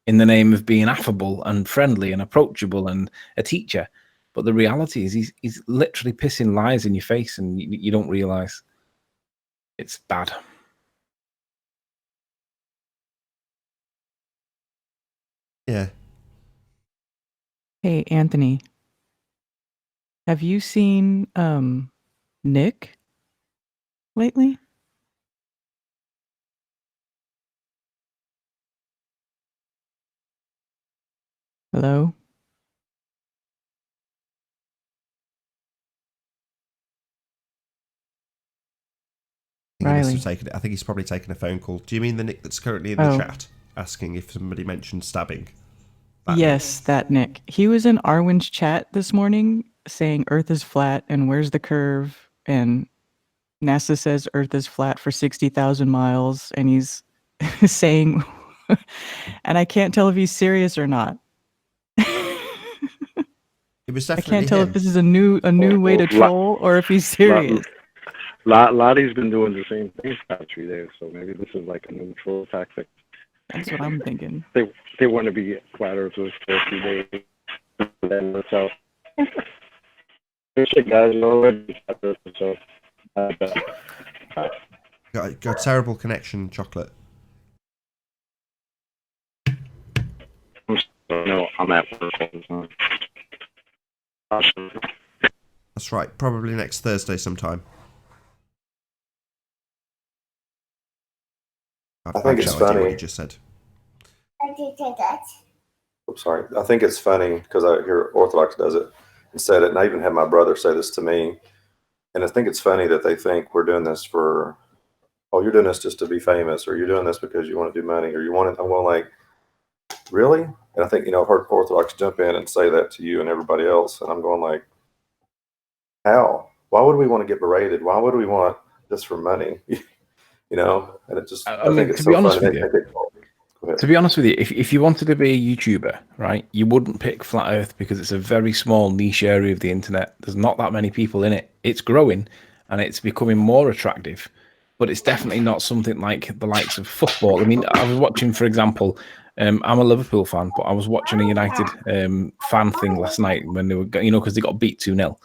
in the name of being affable and friendly and approachable and a teacher. But the reality is he's literally pissing lies in your face, and you don't realize. It's bad. Yeah. Hey, Anthony, have you seen Nick lately? Hello? I think he must Riley. have taken it. I think he's probably taken a phone call. Do you mean the Nick that's currently in the Oh. chat asking if somebody mentioned stabbing? That Yes, that Nick. He was in Arwen's chat this morning saying Earth is flat and where's the curve? And NASA says Earth is flat for 60,000 miles. And he's saying, and I can't tell if he's serious or not. It was I definitely can't tell him. if this is a new way to troll or if he's serious. Lottie's been doing the same thing for about 3 days, so maybe this is like a new troll tactic. That's what I'm thinking. They want to be flat earthers for a few days, then that's out. Shit, guys, you're already flat earthers, so Got a terrible connection, Chocolate. no, I'm at work all the time. That's right. Probably next Thursday sometime. I think it's no idea funny. what you just said. I'm sorry. I think it's funny because I hear Orthodox does it and said it, and I even had my brother say this to me. And I think it's funny that they think we're doing this for, oh, you're doing this just to be famous, or you're doing this because you want to do money, or you want to. I'm going like, really? And I think, I've heard Orthodox jump in and say that to you and everybody else, and I'm going like, how? Why would we want to get berated? Why would we want this for money? And it just, I think it's to so be honest funny. with you, to be honest with you, if you wanted to be a YouTuber, right, you wouldn't pick Flat Earth because it's a very small niche area of the internet. There's not that many people in it. It's growing and it's becoming more attractive, but it's definitely not something like the likes of football. I mean, I was watching, for example, I'm a Liverpool fan, but I was watching a United fan thing last night when they were, because they got beat 2-0. It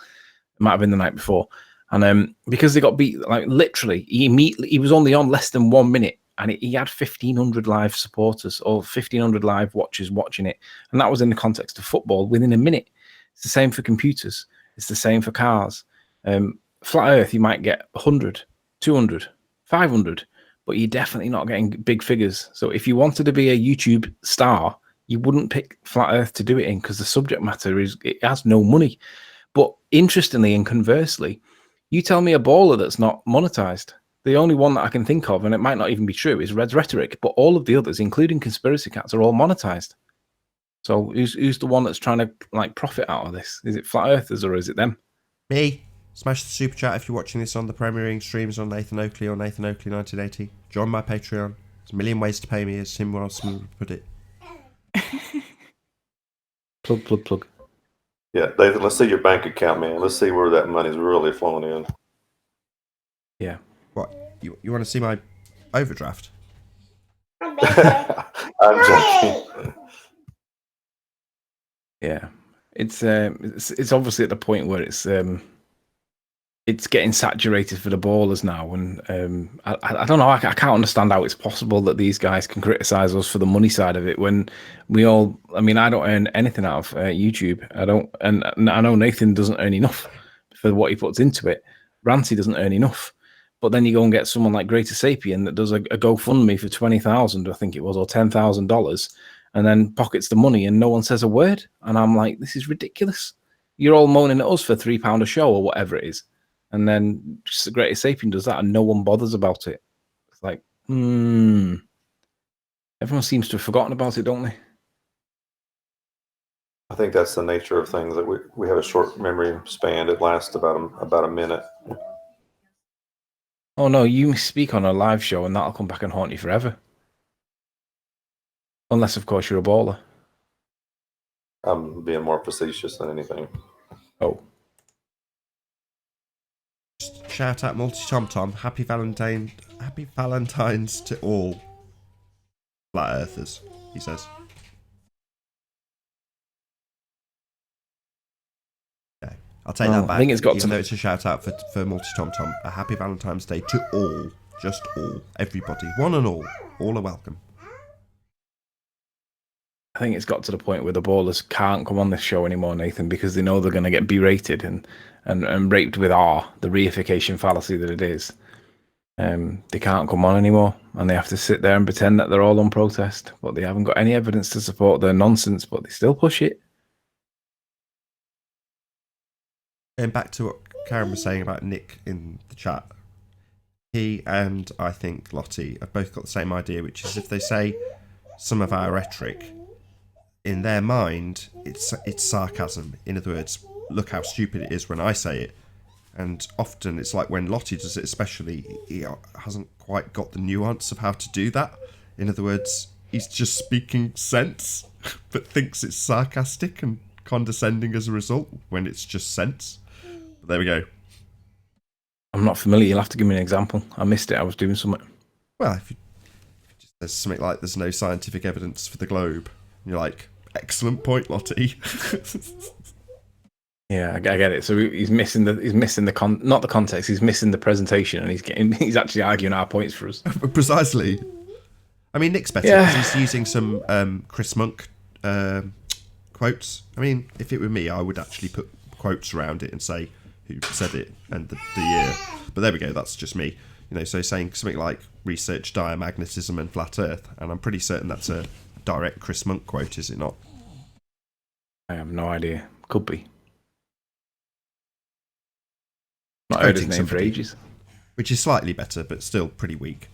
might have been the night before. And because they got beat, like literally, he was only on less than 1 minute, and he had 1,500 live supporters or 1,500 live watchers watching it, and that was in the context of football. Within a minute, it's the same for computers. It's the same for cars. Flat Earth, you might get 100, 200, 500, but you're definitely not getting big figures. So if you wanted to be a YouTube star, you wouldn't pick Flat Earth to do it in because the subject matter it has no money. But interestingly and conversely, you tell me a baller that's not monetized. The only one that I can think of, and it might not even be true, is Red's Rhetoric. But all of the others, including Conspiracy Cats, are all monetized. So who's the one that's trying to profit out of this? Is it Flat Earthers or is it them? Me. Smash the super chat if you're watching this on the premiering streams on Nathan Oakley or Nathan Oakley 1980. Join my Patreon. There's a million ways to pay me, as Tim Wilson would put it. Plug. Yeah, Nathan, let's see your bank account, man. Let's see where that money's really flowing in. Yeah. What? You want to see my overdraft? I'm joking. Yeah. It's obviously at the point where it's getting saturated for the ballers now, and I don't know. I can't understand how it's possible that these guys can criticize us for the money side of it when we all. I mean, I don't earn anything out of YouTube. I don't, and I know Nathan doesn't earn enough for what he puts into it. Ranty doesn't earn enough, but then you go and get someone like Greater Sapien that does a GoFundMe for 20,000, I think it was, or $10,000, and then pockets the money, and no one says a word. And I'm like, this is ridiculous. You're all moaning at us for £3 a show or whatever it is. And then just the Greatest Sapien does that and no one bothers about it. It's like, everyone seems to have forgotten about it, don't they? I think that's the nature of things, that we have a short memory span. It lasts about a minute. Oh no, you speak on a live show and that'll come back and haunt you forever. Unless, of course, you're a baller. I'm being more facetious than anything. Oh. Shout out Multi Tom Tom. Happy Valentine's to all flat earthers, he says. I'll take Oh, that back. I think it's got even to- though it's a shout out for Multi Tom Tom. A happy Valentine's Day to all. Just all. Everybody. One and all. All are welcome. I think it's got to the point where the ballers can't come on this show anymore, Nathan, because they know they're going to get berated and raped with R, the reification fallacy that it is. They can't come on anymore, and they have to sit there and pretend that they're all on protest, but they haven't got any evidence to support their nonsense, but they still push it. And back to what Karen was saying about Nick in the chat. He and I think Lottie have both got the same idea, which is if they say some of our rhetoric, in their mind, it's sarcasm. In other words, look how stupid it is when I say it. And often it's like when Lottie does it, especially, he hasn't quite got the nuance of how to do that. In other words, he's just speaking sense, but thinks it's sarcastic and condescending as a result when it's just sense. But there we go. I'm not familiar. You'll have to give me an example. I missed it. I was doing something. Well, if you just, there's something like there's no scientific evidence for the globe, and you're like, excellent point, Lottie. Yeah, I get it. So he's missing not the context. He's missing the presentation, and he's actually arguing our points for us. Precisely. I mean, Nick's better because he's using some Chris Monk quotes. I mean, if it were me, I would actually put quotes around it and say who said it and the year. But there we go. That's just me. So saying something like research diamagnetism and flat Earth, and I'm pretty certain that's a direct Chris Monk quote, is it not? I have no idea. Could be. Not heard his name for ages. Which is slightly better, but still pretty weak.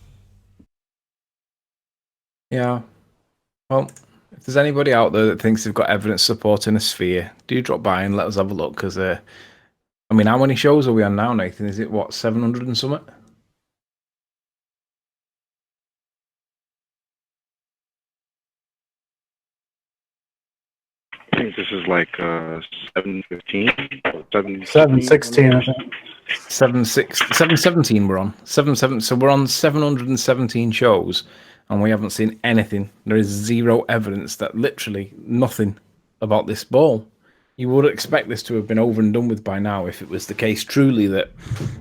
Yeah. Well, if there's anybody out there that thinks they've got evidence supporting a sphere, do drop by and let us have a look. Because, I mean, how many shows are we on now, Nathan? Is it, 700 and something? I think this is like 715, 716, I think. 717 we're on. 77. So we're on 717 shows, and we haven't seen anything. There is zero evidence, that literally nothing about this ball. You would expect this to have been over and done with by now if it was the case truly that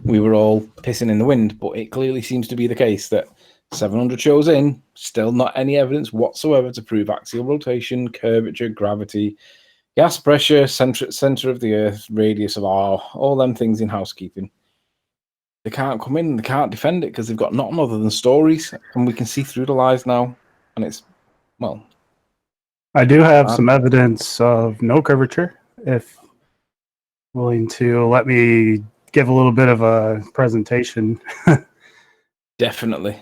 we were all pissing in the wind, but it clearly seems to be the case that 700 shows in, still not any evidence whatsoever to prove axial rotation, curvature, gravity, gas pressure, center of the Earth, radius of R, all them things in housekeeping. They can't come in, they can't defend it because they've got nothing other than stories, and we can see through the lies now. And it's, well... I do have some evidence of no curvature, if willing to let me give a little bit of a presentation. Definitely.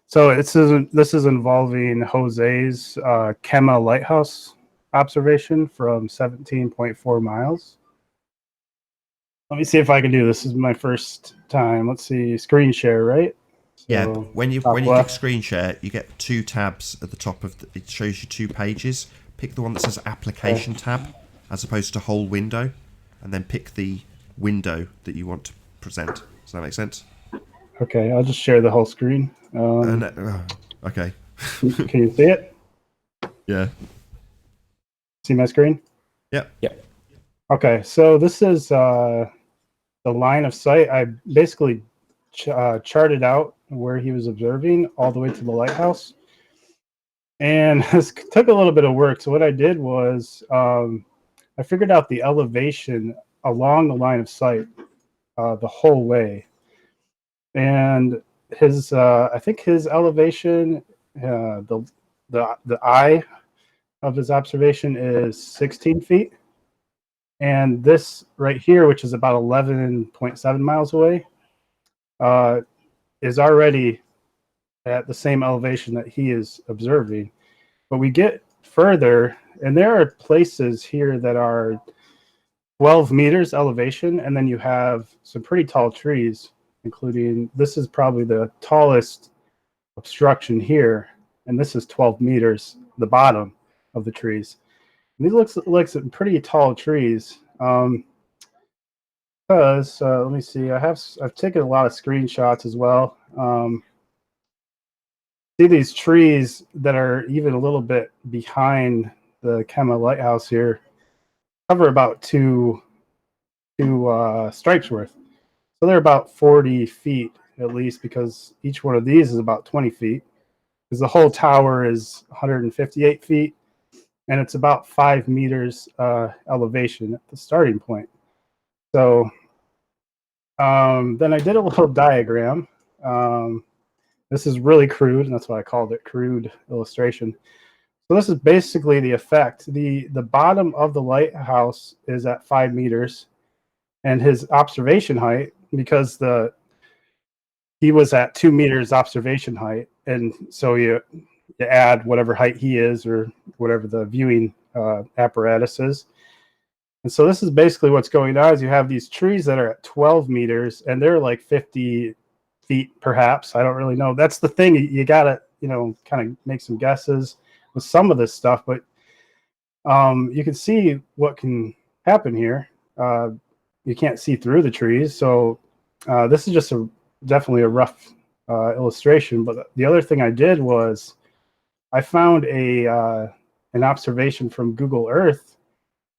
So this is involving Jose's Kema Lighthouse observation from 17.4 miles. Let me see if I can do this. This is my first time. Let's see, screen share, right? So yeah, when you click screen share, you get two tabs at the top of it shows you two pages. Pick the one that says application tab as opposed to whole window, and then pick the window that you want to present. Does that make sense? Okay, I'll just share the whole screen. Okay. Can you see it? Yeah. See my screen? Yep. Yeah. Okay, so this is the line of sight. I basically charted out where he was observing all the way to the lighthouse. And this took a little bit of work. So what I did was I figured out the elevation along the line of sight the whole way. And his, I think his elevation, the eye of his observation is 16 feet. And this right here, which is about 11.7 miles away, is already at the same elevation that he is observing. But we get further, and there are places here that are 12 meters elevation, and then you have some pretty tall trees, including, this is probably the tallest obstruction here, and this is 12 meters, the bottom of the trees. And these looks like some pretty tall trees. Because let me see, I've taken a lot of screenshots as well. See these trees that are even a little bit behind the Kema Lighthouse here, cover about 2 stripes worth. So they're about 40 feet at least, because each one of these is about 20 feet. Because the whole tower is 158 feet, and it's about 5 meters elevation at the starting point. So then I did a little diagram. This is really crude, and that's why I called it crude illustration. So this is basically the effect. The bottom of the lighthouse is at 5 meters, and his observation height, because he was at 2 meters observation height, and so you add whatever height he is or whatever the viewing apparatus is. And so this is basically what's going on is you have these trees that are at 12 meters, and they're like 50 feet perhaps. I don't really know. That's the thing. You got to, kind of make some guesses with some of this stuff, but you can see what can happen here. You can't see through the trees. So this is just definitely a rough illustration. But the other thing I did was I found an observation from Google Earth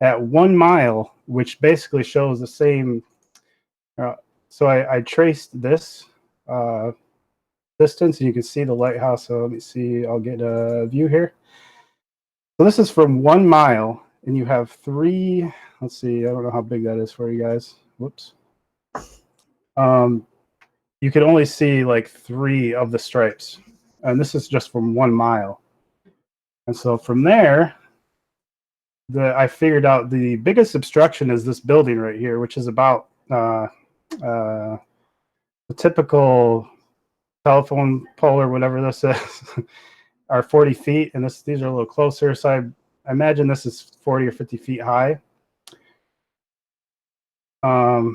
at 1 mile, which basically shows the same. So I traced this distance, and you can see the lighthouse. So let me see. I'll get a view here. So this is from 1 mile, and you have 3. Let's see. I don't know how big that is for you guys. Whoops. You can only see like 3 of the stripes, and this is just from 1 mile. And so from there, I figured out the biggest obstruction is this building right here, which is about the typical telephone pole or whatever this is are 40 feet, and these are a little closer. So I imagine this is 40 or 50 feet high. Now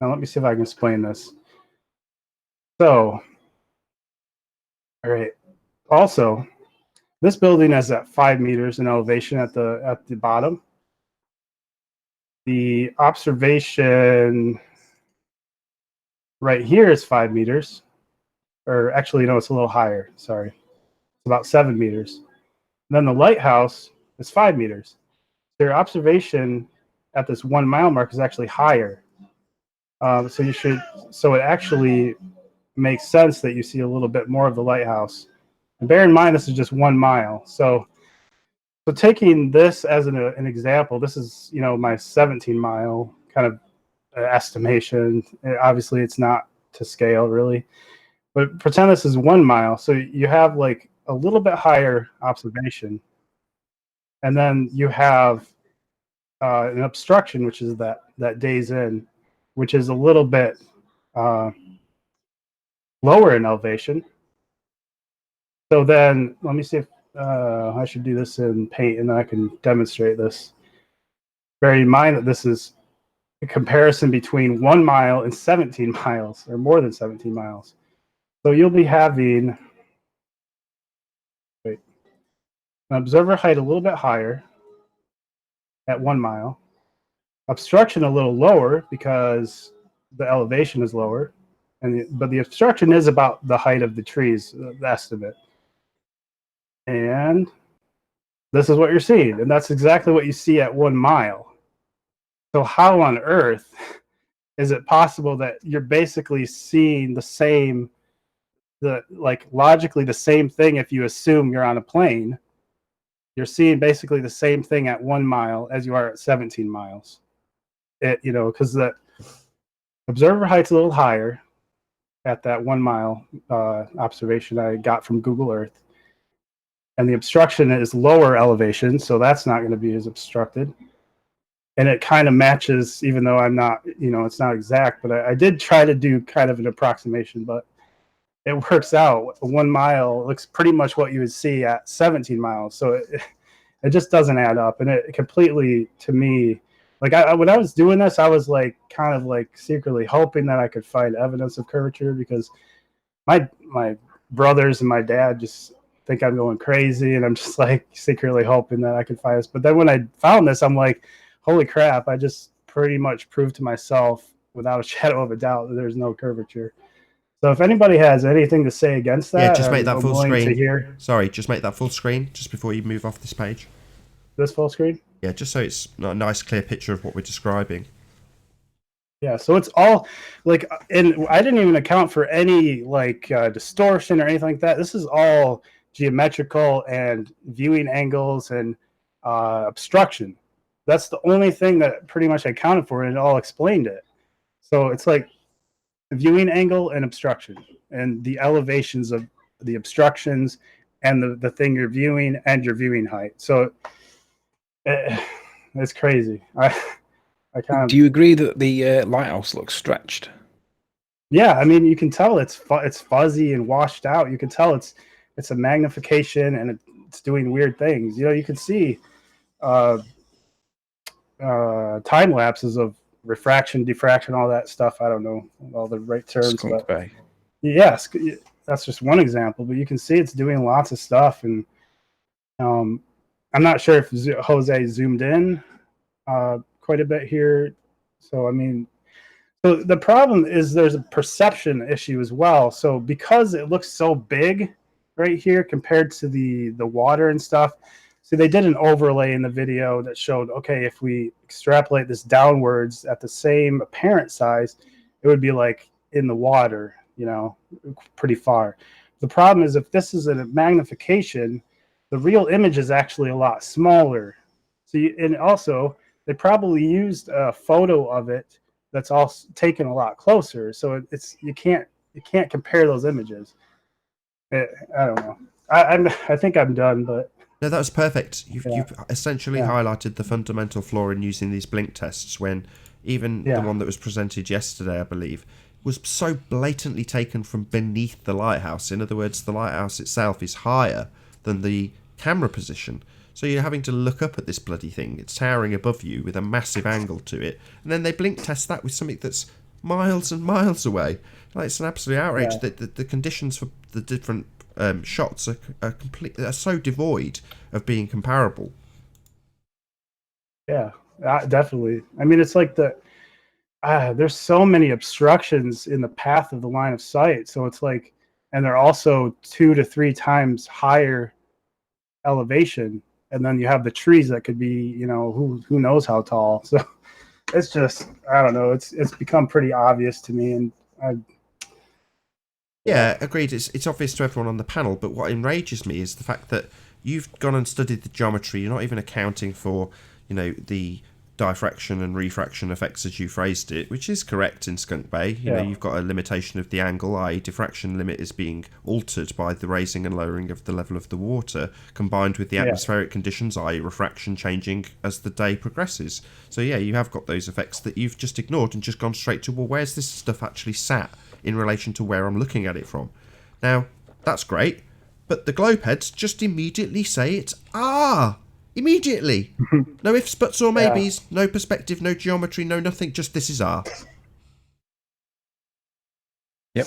let me see if I can explain this. So, all right. Also, this building is at 5 meters in elevation at the bottom. The observation right here is 5 meters, or actually, no, it's a little higher. Sorry, it's about 7 meters. And then the lighthouse is 5 meters. Their observation at this 1 mile mark is actually higher. So it actually makes sense that you see a little bit more of the lighthouse. And bear in mind, this is just 1 mile. So taking this as an example, this is my 17-mile kind of estimation. Obviously, it's not to scale really, but pretend this is 1 mile. So you have like a little bit higher observation, and then you have an obstruction, which is that days in, which is a little bit lower in elevation. So then let me see if I should do this in Paint, and then I can demonstrate this. Bear in mind that this is a comparison between 1 mile and 17 miles, or more than 17 miles. So you'll be having an observer height a little bit higher at 1 mile, obstruction a little lower because the elevation is lower, but the obstruction is about the height of the trees, the estimate. And this is what you're seeing, and that's exactly what you see at 1 mile. So how on earth is it possible that you're basically seeing logically the same thing if you assume you're on a plane? You're seeing basically the same thing at 1 mile as you are at 17 miles. Because the observer height's a little higher at that 1 mile observation I got from Google Earth. And the obstruction is lower elevation, so that's not going to be as obstructed. And it kind of matches, even though I'm not, it's not exact, but I did try to do kind of an approximation, but it works out. 1 mile looks pretty much what you would see at 17 miles. So it just doesn't add up. And it completely, to me, when I was doing this, I was kind of secretly hoping that I could find evidence of curvature, because my brothers and my dad just think I'm going crazy, and I'm just secretly hoping that I could find this. But then when I found this, I'm like, holy crap, I just pretty much proved to myself without a shadow of a doubt that there's no curvature. So if anybody has anything to say against that, just make that full screen. Sorry, just make that full screen just before you move off this page. This full screen? Yeah, just so it's a nice clear picture of what we're describing. Yeah, so it's all like, and I didn't even account for any like distortion or anything like that. This is all geometrical and viewing angles and obstruction. That's the only thing that pretty much I counted for, and it all explained it. So it's like viewing angle and obstruction, and the elevations of the obstructions, and the thing you're viewing, and your viewing height. So it's crazy. I kind of. Do you agree that the lighthouse looks stretched? Yeah, I mean, you can tell it's fuzzy and washed out. You can tell it's a magnification, and it's doing weird things. You know, you can see time lapses of refraction, diffraction, all that stuff. I don't know all the right terms, Skunk but Bay. yes, that's just one example. But you can see it's doing lots of stuff, and I'm not sure if Jose zoomed in quite a bit here. So I mean, so the problem is there's a perception issue as well. So because it looks so big right here compared to the water and stuff. So they did an overlay in the video that showed, okay, if we extrapolate this downwards at the same apparent size, it would be like in the water, you know, pretty far. The problem is if this is a magnification, the real image is actually a lot smaller. So and also they probably used a photo of it that's all taken a lot closer. So it's you can't compare those images. I don't know. I think I'm done, but. No, that was perfect. You've essentially highlighted the fundamental flaw in using these blink tests when even the one that was presented yesterday, I believe, was so blatantly taken from beneath the lighthouse. In other words, the lighthouse itself is higher than the camera position. So you're having to look up at this bloody thing. It's towering above you with a massive angle to it. And then they blink test that with something that's miles and miles away. Like, it's an absolute outrage. Yeah. The conditions for the different shots are so devoid of being comparable. Yeah, definitely. I mean, it's like there's so many obstructions in the path of the line of sight. So it's like, and they're also 2 to 3 times higher elevation. And then you have the trees that could be, you know, who knows how tall. So it's just, I don't know. It's become pretty obvious to me. And yeah, agreed. It's obvious to everyone on the panel, but what enrages me is the fact that you've gone and studied the geometry. You're not even accounting for, you know, the diffraction and refraction effects as you phrased it, which is correct in Skunk Bay. You know, you've got a limitation of the angle, i.e. diffraction limit is being altered by the raising and lowering of the level of the water, combined with the atmospheric conditions, i.e. refraction changing as the day progresses. So yeah, you have got those effects that you've just ignored and just gone straight to, well, where's this stuff actually sat in relation to where I'm looking at it from? Now, that's great, but the globe heads just immediately say it's immediately. No ifs, buts, or maybes, no perspective, no geometry, no nothing, just this is R. Yep.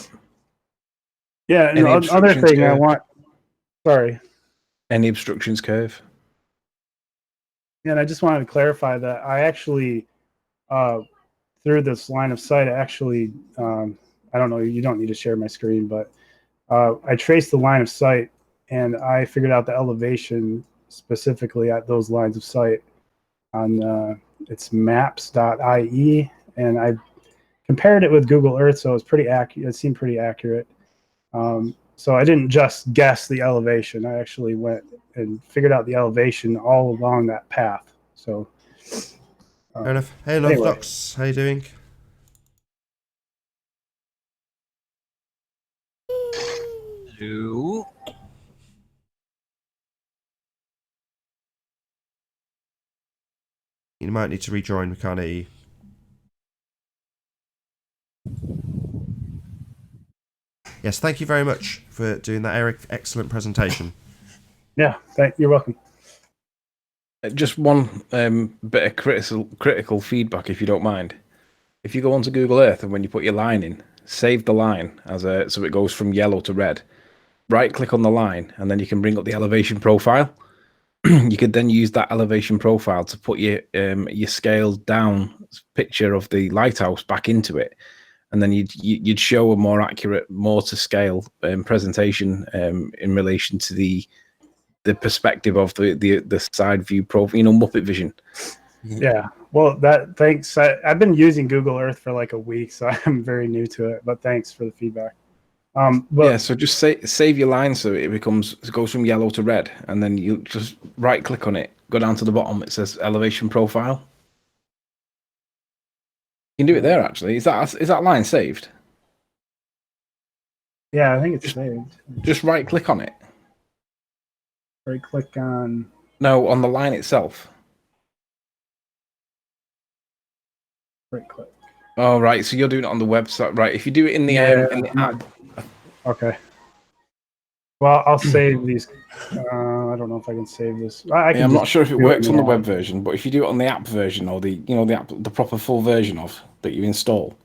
Yeah, and the other thing Any obstructions curve? Yeah, and I just wanted to clarify that I actually, through this line of sight, I don't know, you don't need to share my screen, but I traced the line of sight and I figured out the elevation specifically at those lines of sight on it's maps.ie, and I compared it with Google Earth, so it's pretty accurate. It seemed pretty accurate. So I didn't just guess the elevation. I actually went and figured out the elevation all along that path. So fair enough. Hey, Lovelox, how you doing? Hello. You might need to rejoin, we can't hear you. Yes, thank you very much for doing that, Eric. Excellent presentation. Yeah, you're welcome. Just one bit of critical feedback, if you don't mind. If you go onto Google Earth and when you put your line in, save the line so it goes from yellow to red. Right-click on the line, and then you can bring up the elevation profile. You could then use that elevation profile to put your scaled down picture of the lighthouse back into it, and then you'd show a more accurate, more to scale presentation in relation to the perspective of the side view profile, you know, Muppet vision. Yeah, Well, thanks. I've been using Google Earth for like a week, so I'm very new to it. But thanks for the feedback. But Yeah, so just save your line so it goes from yellow to red, and then you just right click on it, go down to the bottom. It says elevation profile. You can do it there actually. Is that line saved? yeah, I think it's saved. Just right click on it. Right click on. No, on the line itself. Right click. Oh right, so you're doing it on the website, right? If you do it in the app, Okay. Well, I'll save these. I don't know if I can save this. I'm not sure if it works on the web web. version, but if you do it on the app version or the proper full version of that you install,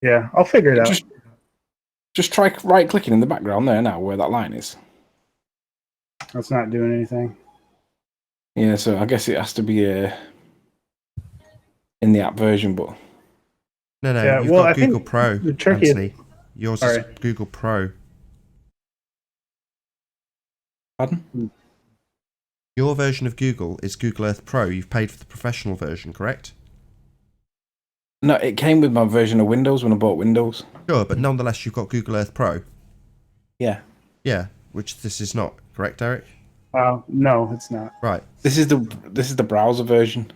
Yeah, I'll figure it out. Just try right clicking in the background there now where that line is. That's not doing anything. Yeah, so I guess it has to be in the app version, but No, Yeah, you've well, got I think Google Pro, the tricky- Anthony. Yours is Alright. Google Pro. pardon? Your version of Google is Google Earth Pro. You've paid for the professional version, correct? No, it came with my version of Windows when I bought Windows. Sure, but nonetheless, you've got Google Earth Pro. Yeah, Yeah, which this is not, correct, Eric? No, it's not. Right. this is the browser version.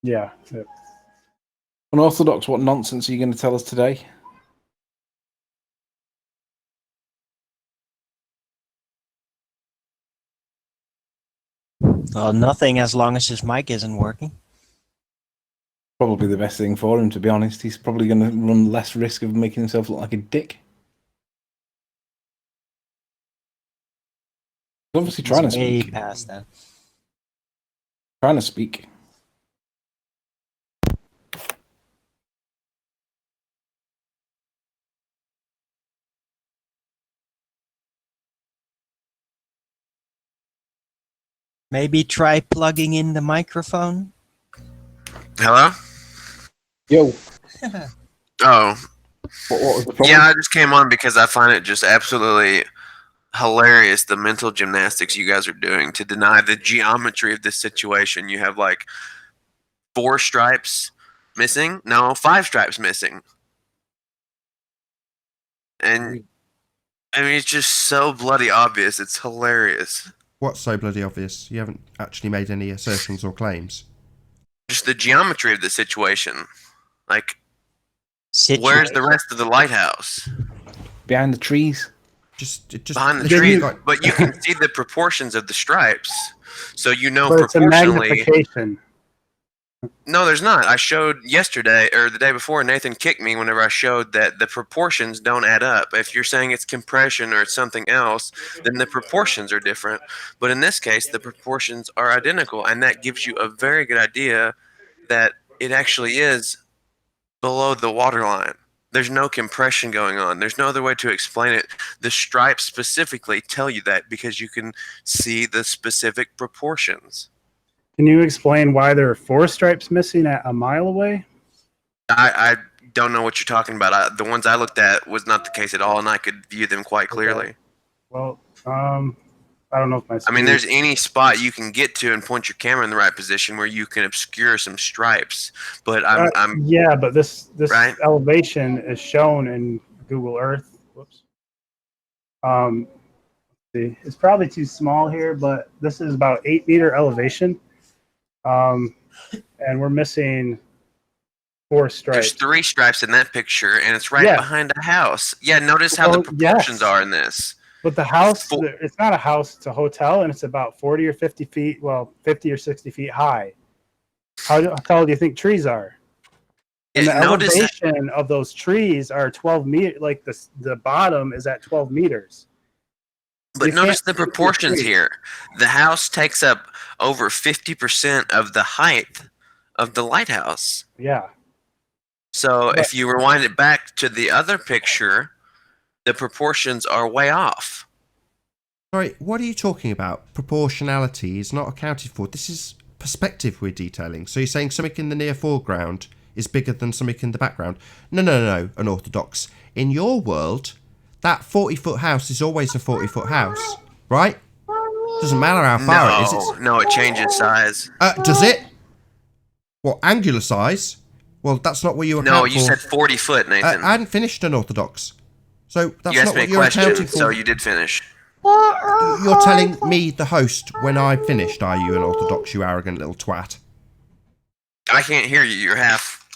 Yeah. Unorthodox, what nonsense are you going to tell us today? Well, nothing as long as his mic isn't working. Probably the best thing for him, to be honest. He's probably going to run less risk of making himself look like a dick. He's obviously trying to It's way speak. past that. Trying to speak. Maybe try plugging in the microphone. Hello? Yo, Oh, what was the problem? yeah, I just came on because I find it just absolutely hilarious the mental gymnastics you guys are doing to deny the geometry of this situation. You have like 4 stripes missing? No, 5 stripes missing. And I mean, it's just so bloody obvious. It's hilarious. What's so bloody obvious? You haven't actually made any assertions or claims. Just the geometry of the situation. Like, Situation. where's the rest of the lighthouse? Behind the trees. Just Behind the literally trees, like- but you can see the proportions of the stripes, so you know But it's a proportionally. magnification. No, there's not. I showed yesterday or the day before. Nathan kicked me whenever I showed that the proportions don't add up. If you're saying it's compression or it's something else, then the proportions are different. But in this case, the proportions are identical, and that gives you a very good idea that it actually is below the waterline. There's no compression going on. There's no other way to explain it. The stripes specifically tell you that because you can see the specific proportions. Can you explain why there are 4 stripes missing at a mile away? I don't know what you're talking about. The ones I looked at was not the case at all, and I could view them quite clearly. Well, I don't know if my. I mean, there's any spot you can get to and point your camera in the right position where you can obscure some stripes. But I'm Yeah, but this Right? elevation is shown in Google Earth. Whoops. See, it's probably too small here, but this is about 8-meter elevation. And we're missing 4 There's stripes. 3 stripes in that picture, and it's right Yeah. behind a house. Yeah, notice how the Well, proportions yes. are in this. But the house, Fo- it's not a house, it's a hotel, and it's about 40 or 50 feet, well, 50 or 60 feet high. How tall do you think trees are? And the Notice that, elevation of those trees are 12 meters, like the bottom is at 12 meters. but you notice can't the see the proportions tree. here. The house takes up over 50% of the height of the lighthouse. Yeah. So But- if you rewind it back to the other picture, the proportions are way off. Sorry, what are you talking about? Proportionality is not accounted for. This is perspective we're detailing. So you're saying something in the near foreground is bigger than something in the background? No, unorthodox. In your world, that 40-foot house is always a 40-foot house, right? Doesn't matter how far it is. No, it changes size. Does it? What, angular size? Well, that's not what you account for. No, you said 40 foot, Nathan. I hadn't finished unorthodox. So that's you asked not me what a you're question, accounting for. so you did finish. You're telling me, the host, when I finished, are you unorthodox, you arrogant little twat? I can't hear you. You're half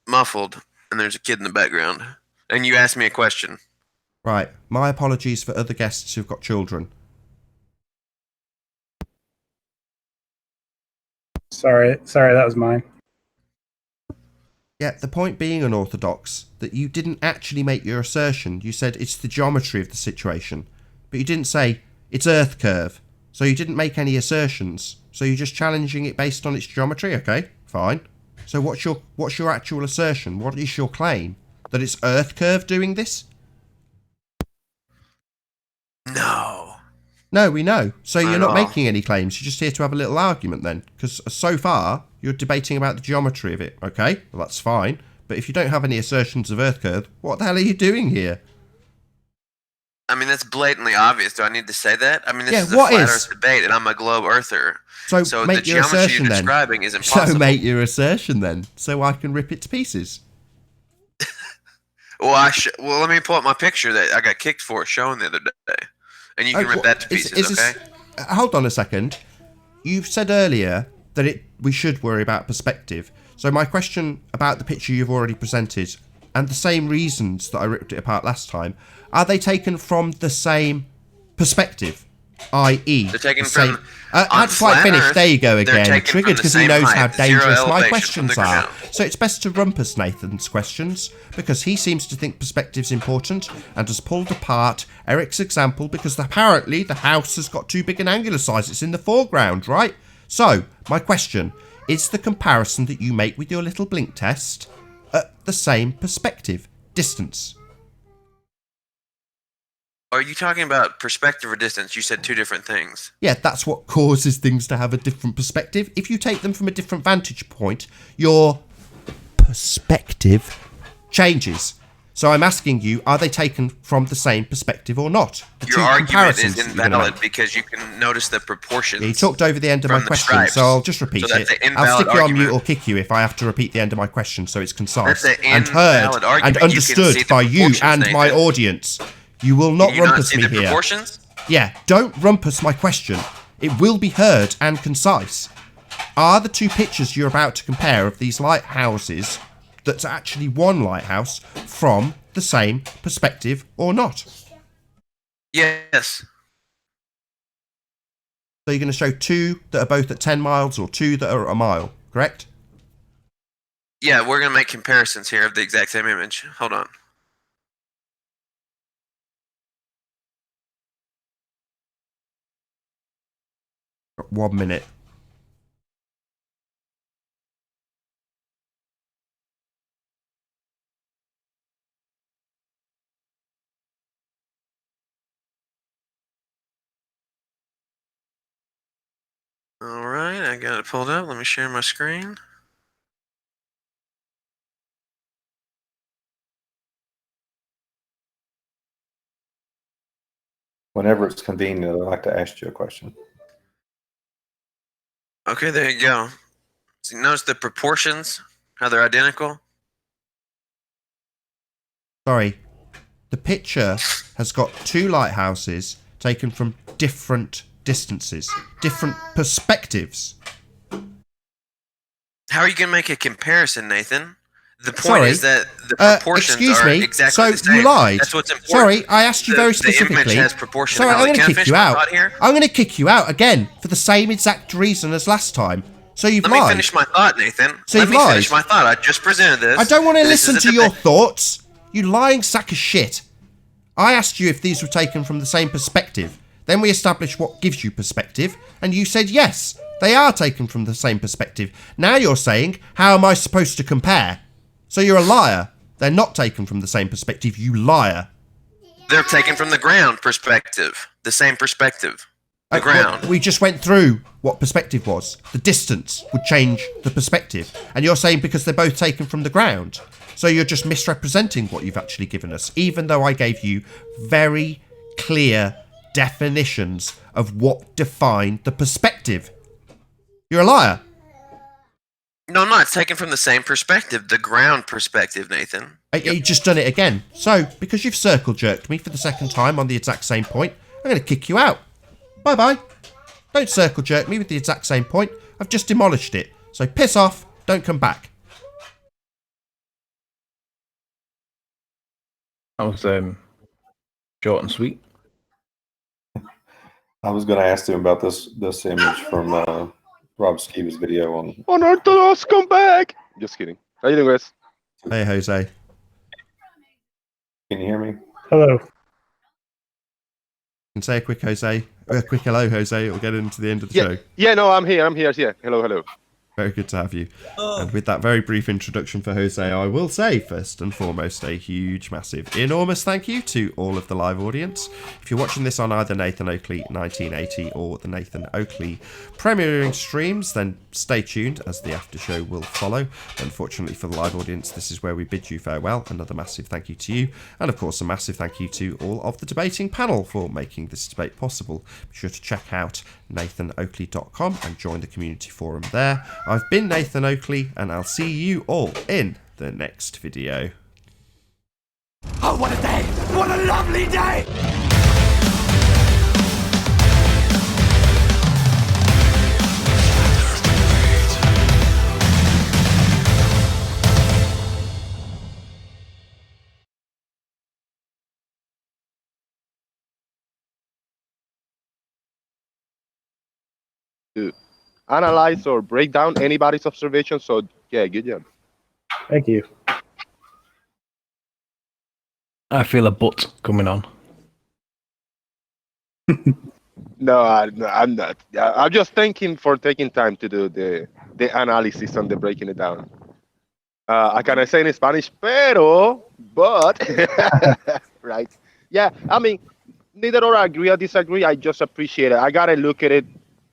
muffled, and there's a kid in the background. And you asked me a question. Right. My apologies for other guests who've got children. Sorry, that was mine. Yeah, the point being, unorthodox, that you didn't actually make your assertion. You said it's the geometry of the situation. But you didn't say it's Earth curve. So you didn't make any assertions. So you're just challenging it based on its geometry? Okay, fine. So what's your actual assertion? What is your claim? That it's Earth curve doing this? No, we know. So you're not making any claims. You're just here to have a little argument then. Because so far, you're debating about the geometry of it. Okay, well, that's fine. But if you don't have any assertions of Earth curve, what the hell are you doing here? I mean, that's blatantly obvious. Do I need to say that? I mean, this is a what flat is? Earth debate, and I'm a globe earther. So the make your geometry assertion you're then. describing is impossible. So make your assertion then, so I can rip it to pieces. Well, let me pull up my picture that I got kicked for showing the other day, and you can rip that to pieces. Okay. Hold on a second. You've said earlier that we should worry about perspective. So my question about the picture you've already presented, and the same reasons that I ripped it apart last time, are they taken from the same perspective? I.e., they're taken the same. from. I hadn't quite finished. Earth, there you go they're again. taken Triggered from the because he same knows height, how dangerous zero my elevation questions from the are. ground. So it's best to rumpus Nathan's questions because he seems to think perspective's important and has pulled apart Eric's example because apparently the house has got too big an angular size. It's in the foreground, right? So my question is: the comparison that you make with your little blink test at the same perspective distance? Are you talking about perspective or distance? You said two different things. Yeah, that's what causes things to have a different perspective. If you take them from a different vantage point, your perspective changes. So I'm asking you, are they taken from the same perspective or not? Your argument is invalid because you can notice the proportions. Yeah, you talked over the end of my question, stripes. so I'll just repeat So that's it. an I'll stick invalid you on mute argument. or kick you if I have to repeat the end of my question so it's concise That's an and heard invalid argument. and You can understood see the by you proportions, and my Nathan. audience. You will not Can you not rumpus see me the here. proportions? Yeah, don't rumpus my question. It will be heard and concise. Are the two pictures you're about to compare of these lighthouses that's actually one lighthouse from the same perspective or not? Yes. So you're going to show two that are both at 10 miles or two that are at a mile, correct? Yeah, we're going to make comparisons here of the exact same image. Hold on. Got 1 minute. All right, I got it pulled up. Let me share my screen. Whenever it's convenient, I'd like to ask you a question. Okay, there you go. So you notice the proportions, how they're identical? Sorry. The picture has got two lighthouses taken from different distances, different perspectives. How are you going to make a comparison, Nathan? The point is that the proportions excuse are me. exactly So the same. you lied. That's what's important. Sorry, I asked you very The image specifically. has proportion. Sorry, I'm going Can I to kick finish you my out. thought here? I'm going to kick you out again for the same exact reason as last time. So you've Let lied. me finish my thought, Nathan. So Let you've me lied. finish my thought. I just presented this. I don't want to This listen is to a your debate. thoughts. You lying sack of shit. I asked you if these were taken from the same perspective. Then we established what gives you perspective, and you said yes, they are taken from the same perspective. Now you're saying, how am I supposed to compare? So you're a liar. They're not taken from the same perspective, you liar. They're taken from the ground perspective. The same perspective. The ground. We just went through what perspective was. The distance would change the perspective. And you're saying because they're both taken from the ground. So you're just misrepresenting what you've actually given us, even though I gave you very clear definitions of what defined the perspective. You're a liar. No, I'm not. It's taken from the same perspective, the ground perspective, Nathan. You just done it again. So, because you've circle jerked me for the second time on the exact same point, I'm going to kick you out. Bye-bye. Don't circle jerk me with the exact same point. I've just demolished it. So piss off. Don't come back. That was short and sweet. I was going to ask him about this image from Rob Skiba's video on. Unorthodox, come back! Just kidding. How you doing, guys? Hey, Jose. Can you hear me? Hello. Can say a quick hello, Jose. It'll get into the end of the show. Yeah, no, I'm here. Yeah. Hello. Very good to have you. And with that very brief introduction for Jose, I will say, first and foremost, a huge, massive, enormous thank you to all of the live audience. If you're watching this on either Nathan Oakley 1980 or the Nathan Oakley premiering streams, then stay tuned as the after show will follow. Unfortunately for the live audience, this is where we bid you farewell. Another massive thank you to you. And of course, a massive thank you to all of the debating panel for making this debate possible. Be sure to check out nathanoakley.com and join the community forum there. I've been Nathan Oakley, and I'll see you all in the next video. Oh, what a day! What a lovely day! To analyze or break down anybody's observation. So yeah, good job. Thank you. I feel a butt coming on. No, I'm not. I'm just thanking for taking time to do the analysis and the breaking it down. I cannot say in Spanish, but right? Yeah, I mean, neither or I agree or disagree. I just appreciate it. I gotta look at it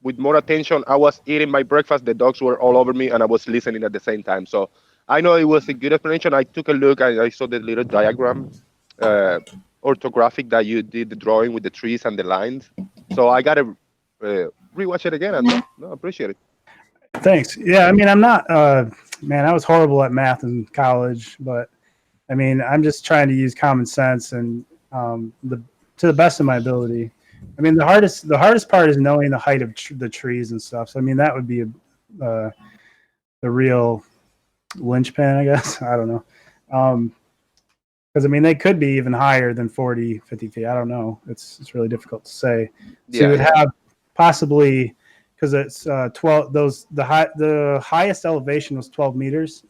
with more attention. I was eating my breakfast. The dogs were all over me, and I was listening at the same time. So I know it was a good explanation. I took a look. I saw the little diagram, orthographic that you did the drawing with the trees and the lines. So I gotta rewatch it again. And no, appreciate it. Thanks. Yeah, I mean, I'm not. Man, I was horrible at math in college, but I mean, I'm just trying to use common sense and to the best of my ability. I mean, the hardest part is knowing the height of the trees and stuff. So I mean, that would be the real linchpin, I guess. I don't know. Because I mean, they could be even higher than 40, 50 feet. I don't know. It's really difficult to say. So you would have possibly, because it's 12. The highest elevation was 12 meters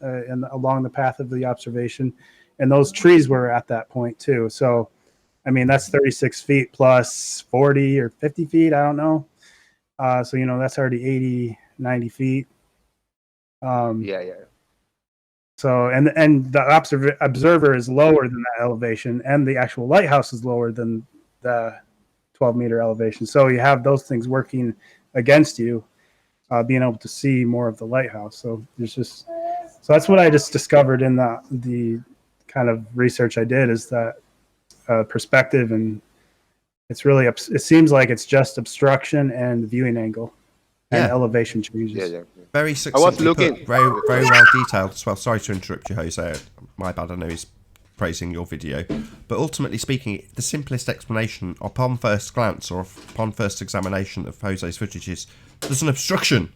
along the path of the observation, and those trees were at that point too. So, I mean, that's 36 feet plus 40 or 50 feet. I don't know. So you know, that's already 80, 90 feet. Yeah. So and the observer is lower than that elevation, and the actual lighthouse is lower than the 12-meter elevation. So you have those things working against you, being able to see more of the lighthouse. So that's what I just discovered in the kind of research I did, is that perspective, and it's really it seems like it's just obstruction and viewing angle and elevation changes. Yeah. Very succinctly put, very well detailed as well. Sorry to interrupt you, Jose. My bad. I know he's praising your video, but ultimately speaking, the simplest explanation upon first glance or upon first examination of Jose's footage is there's an obstruction,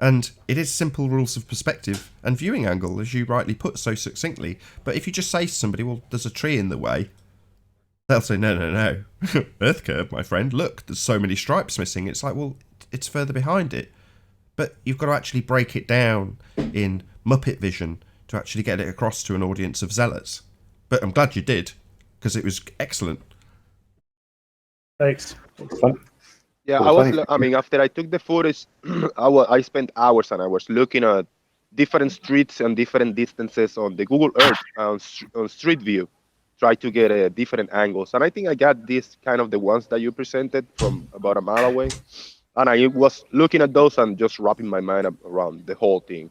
and it is simple rules of perspective and viewing angle, as you rightly put so succinctly. But if you just say to somebody, well, there's a tree in the way, they'll say, no. Earth curve, my friend. Look, there's so many stripes missing. It's like, well, it's further behind it. But you've got to actually break it down in Muppet vision to actually get it across to an audience of zealots. But I'm glad you did, because it was excellent. Thanks. Yeah, I mean, after I took the footage, I spent hours and hours looking at different streets and different distances on the Google Earth on Street View, try to get different angles. And I think I got this kind of the ones that you presented from about a mile away. And I was looking at those and just wrapping my mind around the whole thing.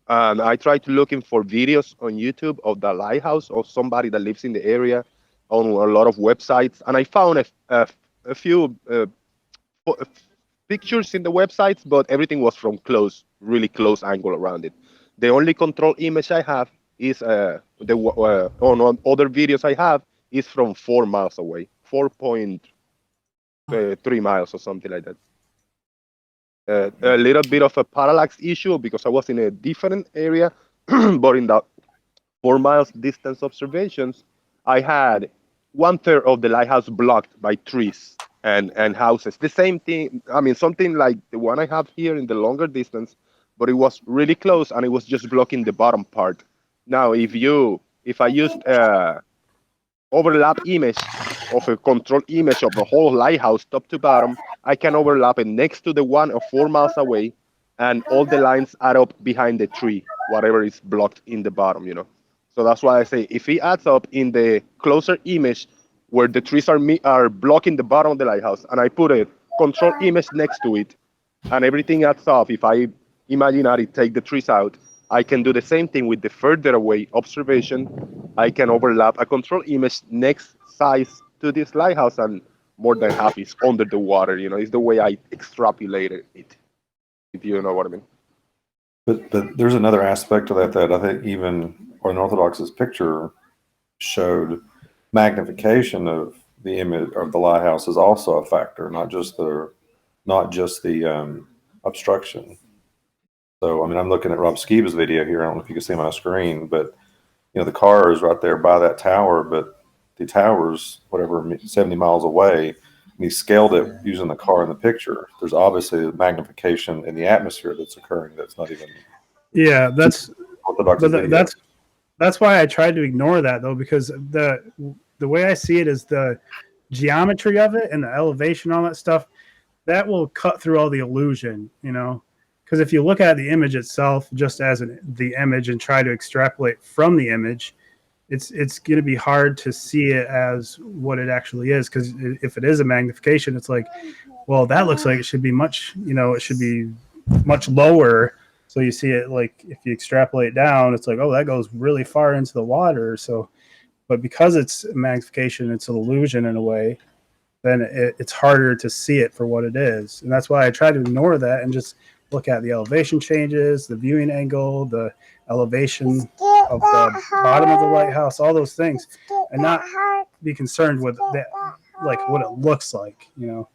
And I tried to looking for videos on YouTube of the lighthouse of somebody that lives in the area on a lot of websites. And I found a few pictures in the websites, but everything was from close, really close angle around it. The only control image I have is on other videos I have is from 4 miles away, 4.3 miles or something like that. A little bit of a parallax issue because I was in a different area, but in the 4 miles distance observations, I had 1/3 of the lighthouse blocked by trees and houses. The same thing, I mean, something like the one I have here in the longer distance, but it was really close and it was just blocking the bottom part. Now, if I used overlap image of a control image of the whole lighthouse top to bottom, I can overlap it next to the one of 4 miles away, and all the lines add up behind the tree, whatever is blocked in the bottom, you know. So that's why I say if it adds up in the closer image where the trees are blocking the bottom of the lighthouse, and I put a control image next to it, and everything adds up, if I imaginary take the trees out, I can do the same thing with the further away observation. I can overlap a control image next size to this lighthouse, and more than half is under the water. You know, it's the way I extrapolated it, if you know what I mean. But there's another aspect to that I think even Unorthodox's picture showed. Magnification of the image of the lighthouse is also a factor, not just the obstruction. So, I mean, I'm looking at Rob Skiba's video here. I don't know if you can see my screen, but you know, the car is right there by that tower, but the tower's whatever 70 miles away, and he scaled it using the car in the picture. There's obviously a magnification in the atmosphere that's occurring that's not even. Yeah, that's Orthodox. That's why I tried to ignore that though, because the way I see it is the geometry of it and the elevation, all that stuff, that will cut through all the illusion, you know. Because if you look at the image itself just as the image and try to extrapolate from the image, it's going to be hard to see it as what it actually is. Because if it is a magnification, it's like, well, that looks like it should be much, you know, it should be much lower. So you see it like if you extrapolate down, it's like, oh, that goes really far into the water. So, but because it's magnification, it's an illusion in a way, then it's harder to see it for what it is. And that's why I try to ignore that and just look at the elevation changes, the viewing angle, the elevation of the bottom of the lighthouse, all those things, and not be concerned with that, like what it looks like, you know.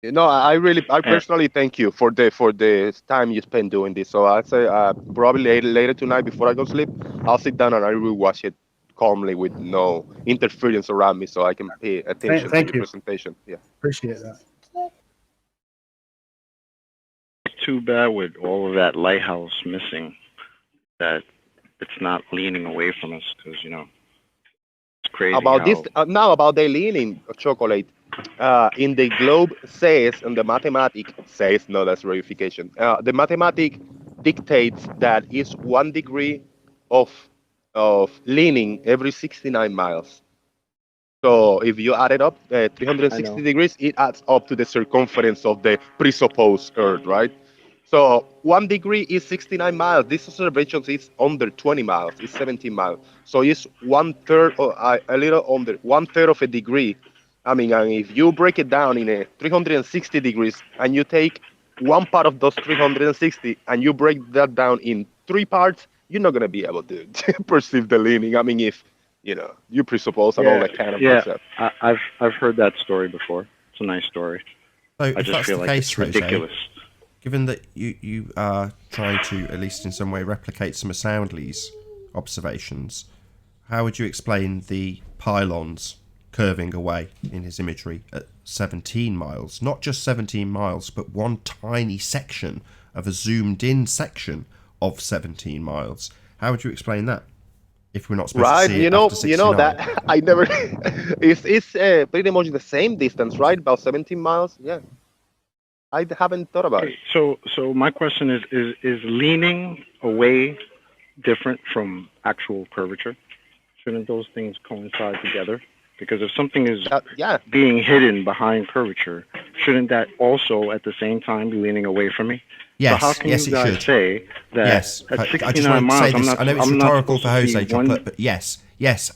No, I personally thank you for the time you spend doing this. So I'd say probably later tonight before I go to sleep, I'll sit down and I will watch it calmly with no interference around me, so I can pay attention to your presentation. Yeah, appreciate that. It's too bad with all of that lighthouse missing that it's not leaning away from us, because you know it's crazy. About this now about the leaning, Chocolate. In the globe says, and the mathematic says, no, that's verification. The mathematic dictates that it's 1 degree of leaning every 69 miles. So if you add it up, 360 degrees, it adds up to the circumference of the presupposed Earth, right? So 1 degree is 69 miles. This observation is under 20 miles. It's 17 miles. So it's 1/3, or a little under 1/3 of a degree. I mean, and if you break it down in a 360 degrees and you take one part of those 360 and you break that down in 3 parts, you're not going to be able to perceive the leaning. I mean, if, you know, you presuppose and all that kind of concept. I've heard that story before. It's a nice story. So I just feel like it's ridiculous. Given that you are trying to, at least in some way, replicate some of Soundly's observations, how would you explain the pylons curving away in his imagery at 17 miles? Not just 17 miles, but one tiny section of a zoomed in section of 17 miles. How would you explain that? If we're not supposed to see it after 69? You know that I never. It's pretty much the same distance, right? About 17 miles. Yeah, I haven't thought about it. So my question is leaning away different from actual curvature? Shouldn't those things coincide together? Because if something is being hidden behind curvature, shouldn't that also at the same time be leaning away from me? Yes, so how can yes, you guys say that yes. at 69 I just want to miles, say this. I know it's rhetorical for Jose, one... but yes,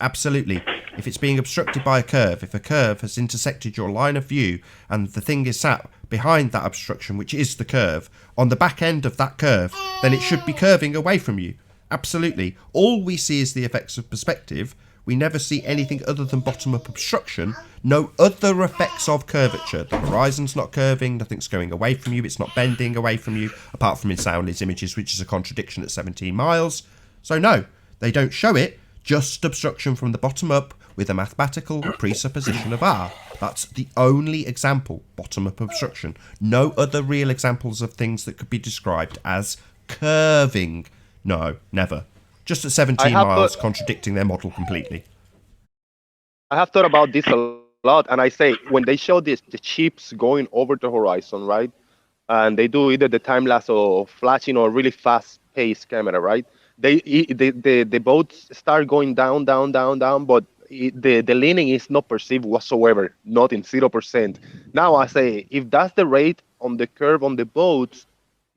absolutely. If it's being obstructed by a curve, if a curve has intersected your line of view and the thing is sat behind that obstruction, which is the curve, on the back end of that curve, then it should be curving away from you. Absolutely. All we see is the effects of perspective. We never see anything other than bottom-up obstruction. No other effects of curvature. The horizon's not curving, nothing's going away from you, it's not bending away from you, apart from in Soundly's images, which is a contradiction at 17 miles. So no, they don't show it, just obstruction from the bottom up with a mathematical presupposition of R. That's the only example, bottom-up obstruction. No other real examples of things that could be described as curving. No, never. Just at 17 miles, contradicting their model completely. I have thought about this a lot, and I say when they show this, the ships going over the horizon, right? And they do either the time lapse or flashing or really fast-paced camera, right? The boats start going down, but the leaning is not perceived whatsoever, not in 0%. Now I say, if that's the rate on the curve on the boats,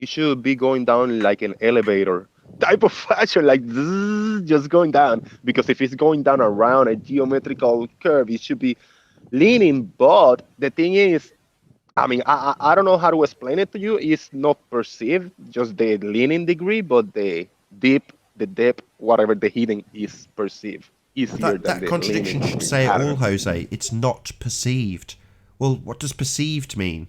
it should be going down like an elevator type of fashion, like zzz, just going down. Because if it's going down around a geometrical curve, it should be leaning. But the thing is, I mean, I don't know how to explain it to you. It's not perceived, just the leaning degree, but the depth, whatever the hidden is perceived. That contradiction should say it all, Jose. It's not perceived. Well, what does perceived mean?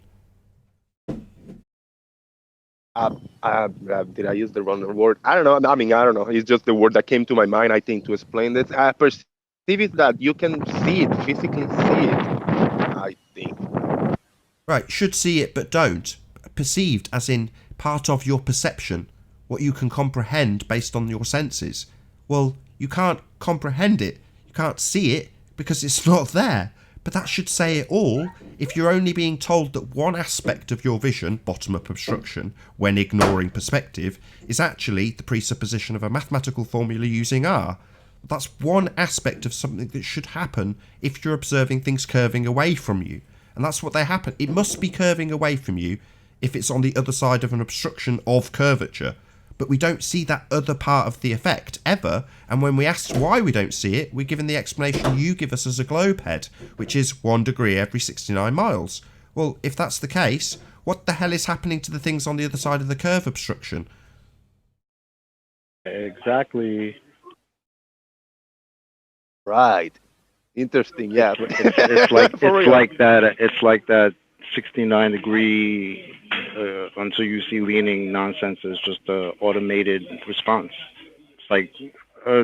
Did I use the wrong word? I don't know. I mean, I don't know. It's just the word that came to my mind, I think, to explain this. Perceive is that you can see it, physically see it, I think. Right, should see it, but don't. Perceived, as in part of your perception, what you can comprehend based on your senses. Well, you can't comprehend it, you can't see it, because it's not there. But that should say it all if you're only being told that one aspect of your vision, bottom-up obstruction, when ignoring perspective, is actually the presupposition of a mathematical formula using R. That's one aspect of something that should happen if you're observing things curving away from you. And that's what they happen. It must be curving away from you if it's on the other side of an obstruction of curvature. But we don't see that other part of the effect, ever, and when we ask why we don't see it, we're given the explanation you give us as a globe head, which is 1 degree every 69 miles. Well, if that's the case, what the hell is happening to the things on the other side of the curve obstruction? Exactly. Right. Interesting, yeah. It's like that 69 degree until you see leaning nonsense is just an automated response. It's like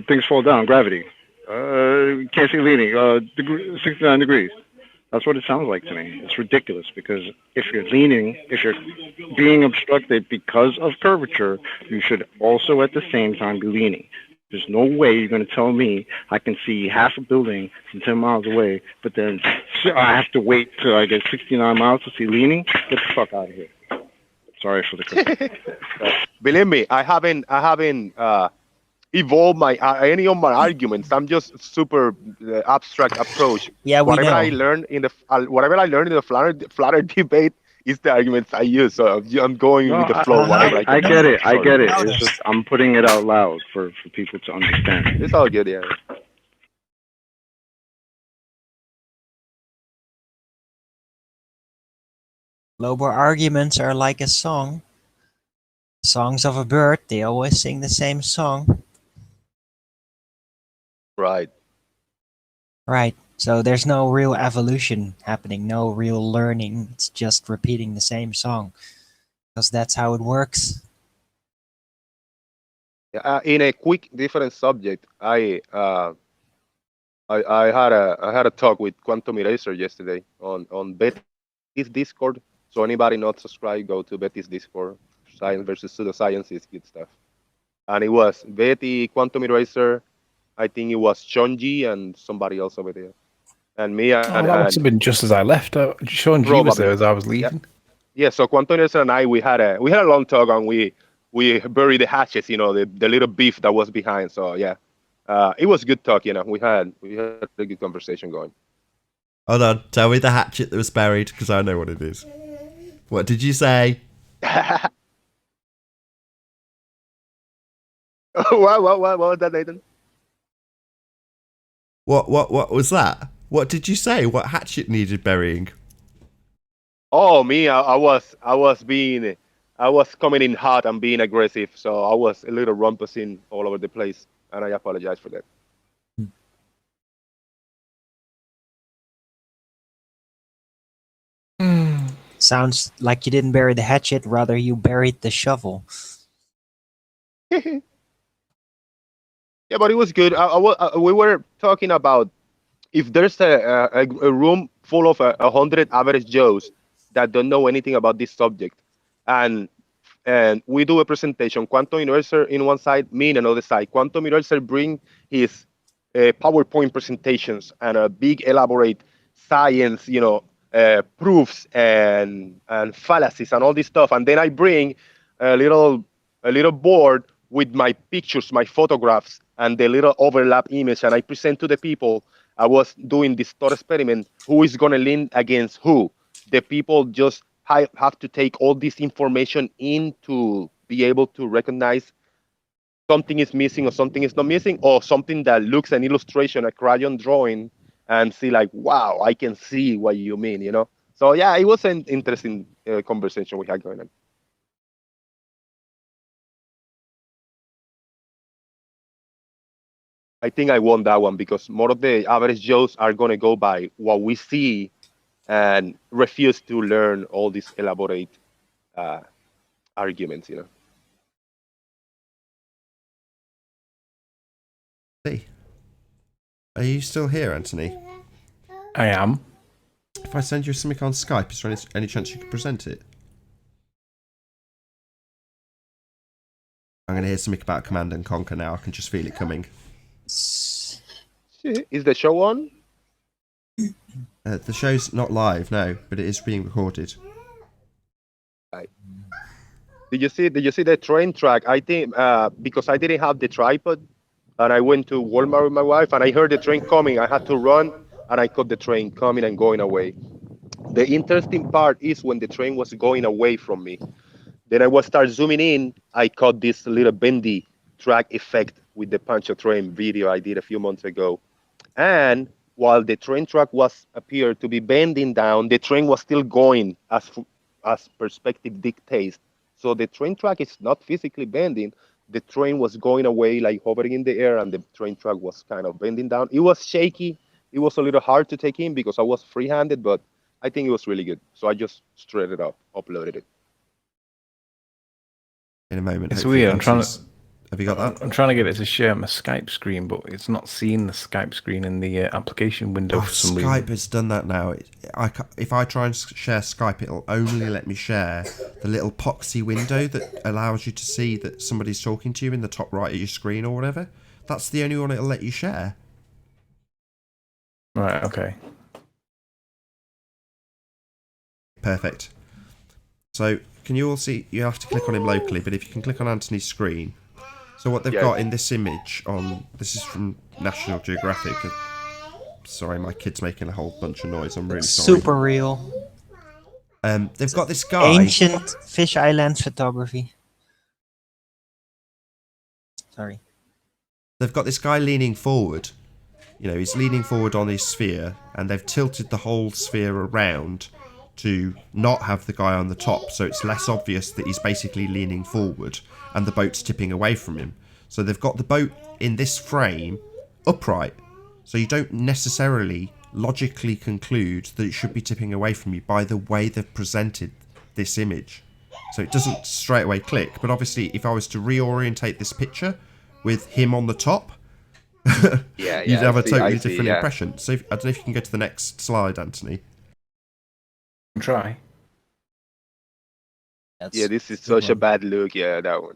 things fall down, gravity. Can't see leaning, 69 degrees. That's what it sounds like to me. It's ridiculous because if you're leaning, if you're being obstructed because of curvature, you should also at the same time be leaning. There's no way you're going to tell me I can see half a building from 10 miles away, but then I have to wait till I get 69 miles to see leaning? Get the fuck out of here. Sorry for the critique. Believe me, I haven't evolved my any of my arguments. I'm just super abstract approach. Yeah, we whatever know. I learned in the flatter debate is the arguments I use. So I'm going with the flow. Whatever I get it. It's just I'm putting it out loud for people to understand. It's all good, yeah. Global arguments are like a song. Songs of a bird, they always sing the same song. Right. Right. So there's no real evolution happening, no real learning. It's just repeating the same song. Because that's how it works. In a quick different subject, I had a talk with Quantum Eraser yesterday on Betty's Discord. So anybody not subscribed, go to Betty's Discord. Science versus pseudoscience is good stuff. And it was Betty, Quantum Eraser, I think it was Chonji and somebody else over there. And me and that must have been just as I left. Sean G was there as I was leaving. Yeah, so Quantum Eraser and I we had a long talk and we buried the hatches, you know, the little beef that was behind. So yeah. It was good talk, you know. We had a good conversation going. Hold on, tell me the hatchet that was buried, because I know what it is. What did you say? What was that, Nathan? What was that? What did you say? What hatchet needed burying? Oh, me, I was coming in hot and being aggressive, so I was a little rumpusing all over the place, and I apologize for that. Sounds like you didn't bury the hatchet, rather you buried the shovel. Yeah, but it was good. We were talking about if there's a room full of 100 average Joes that don't know anything about this subject, and we do a presentation, Quantum Universal in one side, me in another side. Quantum Universal bring his PowerPoint presentations and a big elaborate science, proofs and fallacies and all this stuff, and then I bring a little board with my pictures, my photographs, and the little overlap image, and I present to the people. I was doing this thought experiment: who is going to lean against who? The people just have to take all this information in to be able to recognize something is missing or something is not missing, or something that looks an illustration, a crayon drawing, and see like, wow, I can see what you mean. So yeah, it was an interesting conversation we had going on. I think I won that one because more of the average Joes are going to go by what we see and refuse to learn all these elaborate arguments. Hey, are you still here, Anthony? I am. If I send you something on Skype, is there any chance you could present it? I'm going to hear something about Command and Conquer now. I can just feel it coming. Is the show on? The show's not live, no, but it is being recorded. Right. Did you see the train track? I think because I didn't have the tripod, and I went to Walmart with my wife, and I heard the train coming. I had to run, and I caught the train coming and going away. The interesting part is when the train was going away from me. Then I was start zooming in. I caught this little bendy track effect with the Pancho Train video I did a few months ago. And while the train track appeared to be bending down, the train was still going as perspective dictates. So the train track is not physically bending. The train was going away, like hovering in the air, and the train track was kind of bending down. It was shaky. It was a little hard to take in because I was free-handed, but I think it was really good. So I just straight it up, uploaded it. In a moment. It's weird. Have you got that? I'm trying to get it to share my Skype screen, but it's not seeing the Skype screen in the application window for some reason. Skype has done that now. If I try and share Skype, it'll only let me share the little poxy window that allows you to see that somebody's talking to you in the top right of your screen or whatever. That's the only one it'll let you share. Right, okay. Perfect. So, can you all see? You have to click on him locally, but if you can click on Anthony's screen. So what they've got in this image this is from National Geographic. Sorry, my kid's making a whole bunch of noise. I'm really sorry. Super real. They've got this guy. Ancient Fish Island photography. Sorry. They've got this guy leaning forward. He's leaning forward on his sphere, and they've tilted the whole sphere around to not have the guy on the top, so it's less obvious that he's basically leaning forward and the boat's tipping away from him. So they've got the boat in this frame upright, so you don't necessarily logically conclude that it should be tipping away from you by the way they've presented this image. So it doesn't straight away click, but obviously if I was to reorientate this picture with him on the top, you'd have a totally different impression. So I don't know if you can go to the next slide, Anthony. Try. This is such a bad look. Yeah, that one.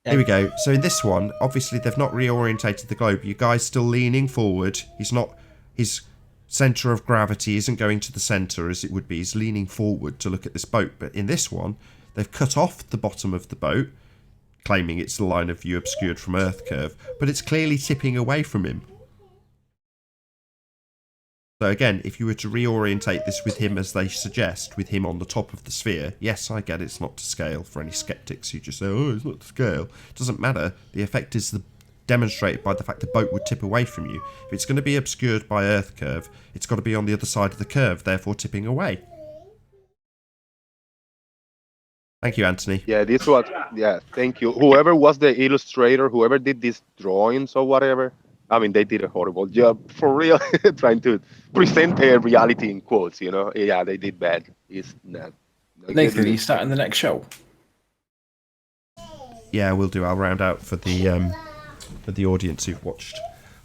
Here we go. So in this one, obviously they've not reorientated the globe. Your guy's still leaning forward. His centre of gravity isn't going to the centre as it would be. He's leaning forward to look at this boat. But in this one, they've cut off the bottom of the boat, claiming it's the line of view obscured from Earth curve, but it's clearly tipping away from him. So again, if you were to reorientate this with him as they suggest, with him on the top of the sphere, yes, I get it's not to scale for any skeptics who just say, oh, it's not to scale. It doesn't matter. The effect is the demonstrated by the fact the boat would tip away from you. If it's going to be obscured by Earth curve, it's got to be on the other side of the curve, therefore tipping away. Thank you, Anthony. Yeah, this was, yeah, thank you. Whoever was the illustrator, whoever did these drawings or whatever, I mean, they did a horrible job, for real, trying to present a reality in quotes, you know? Yeah, they did bad. It's not. Nathan, are you starting the next show? Yeah, we'll do. I'll round out for the audience who've watched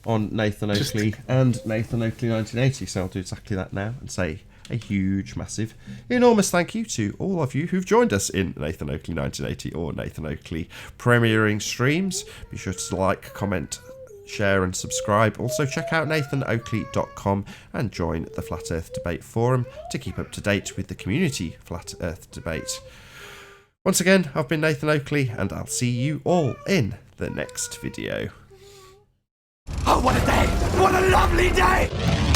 on Nathan Oakley and Nathan Oakley 1980. So I'll do exactly that now and say a huge, massive, enormous thank you to all of you who've joined us in Nathan Oakley 1980 or Nathan Oakley premiering streams. Be sure to like, comment, share and subscribe. Also check out nathanoakley.com and join the Flat Earth Debate Forum to keep up to date with the community Flat Earth Debate. Once again, I've been Nathan Oakley and I'll see you all in the next video. Oh, what a day! What a lovely day!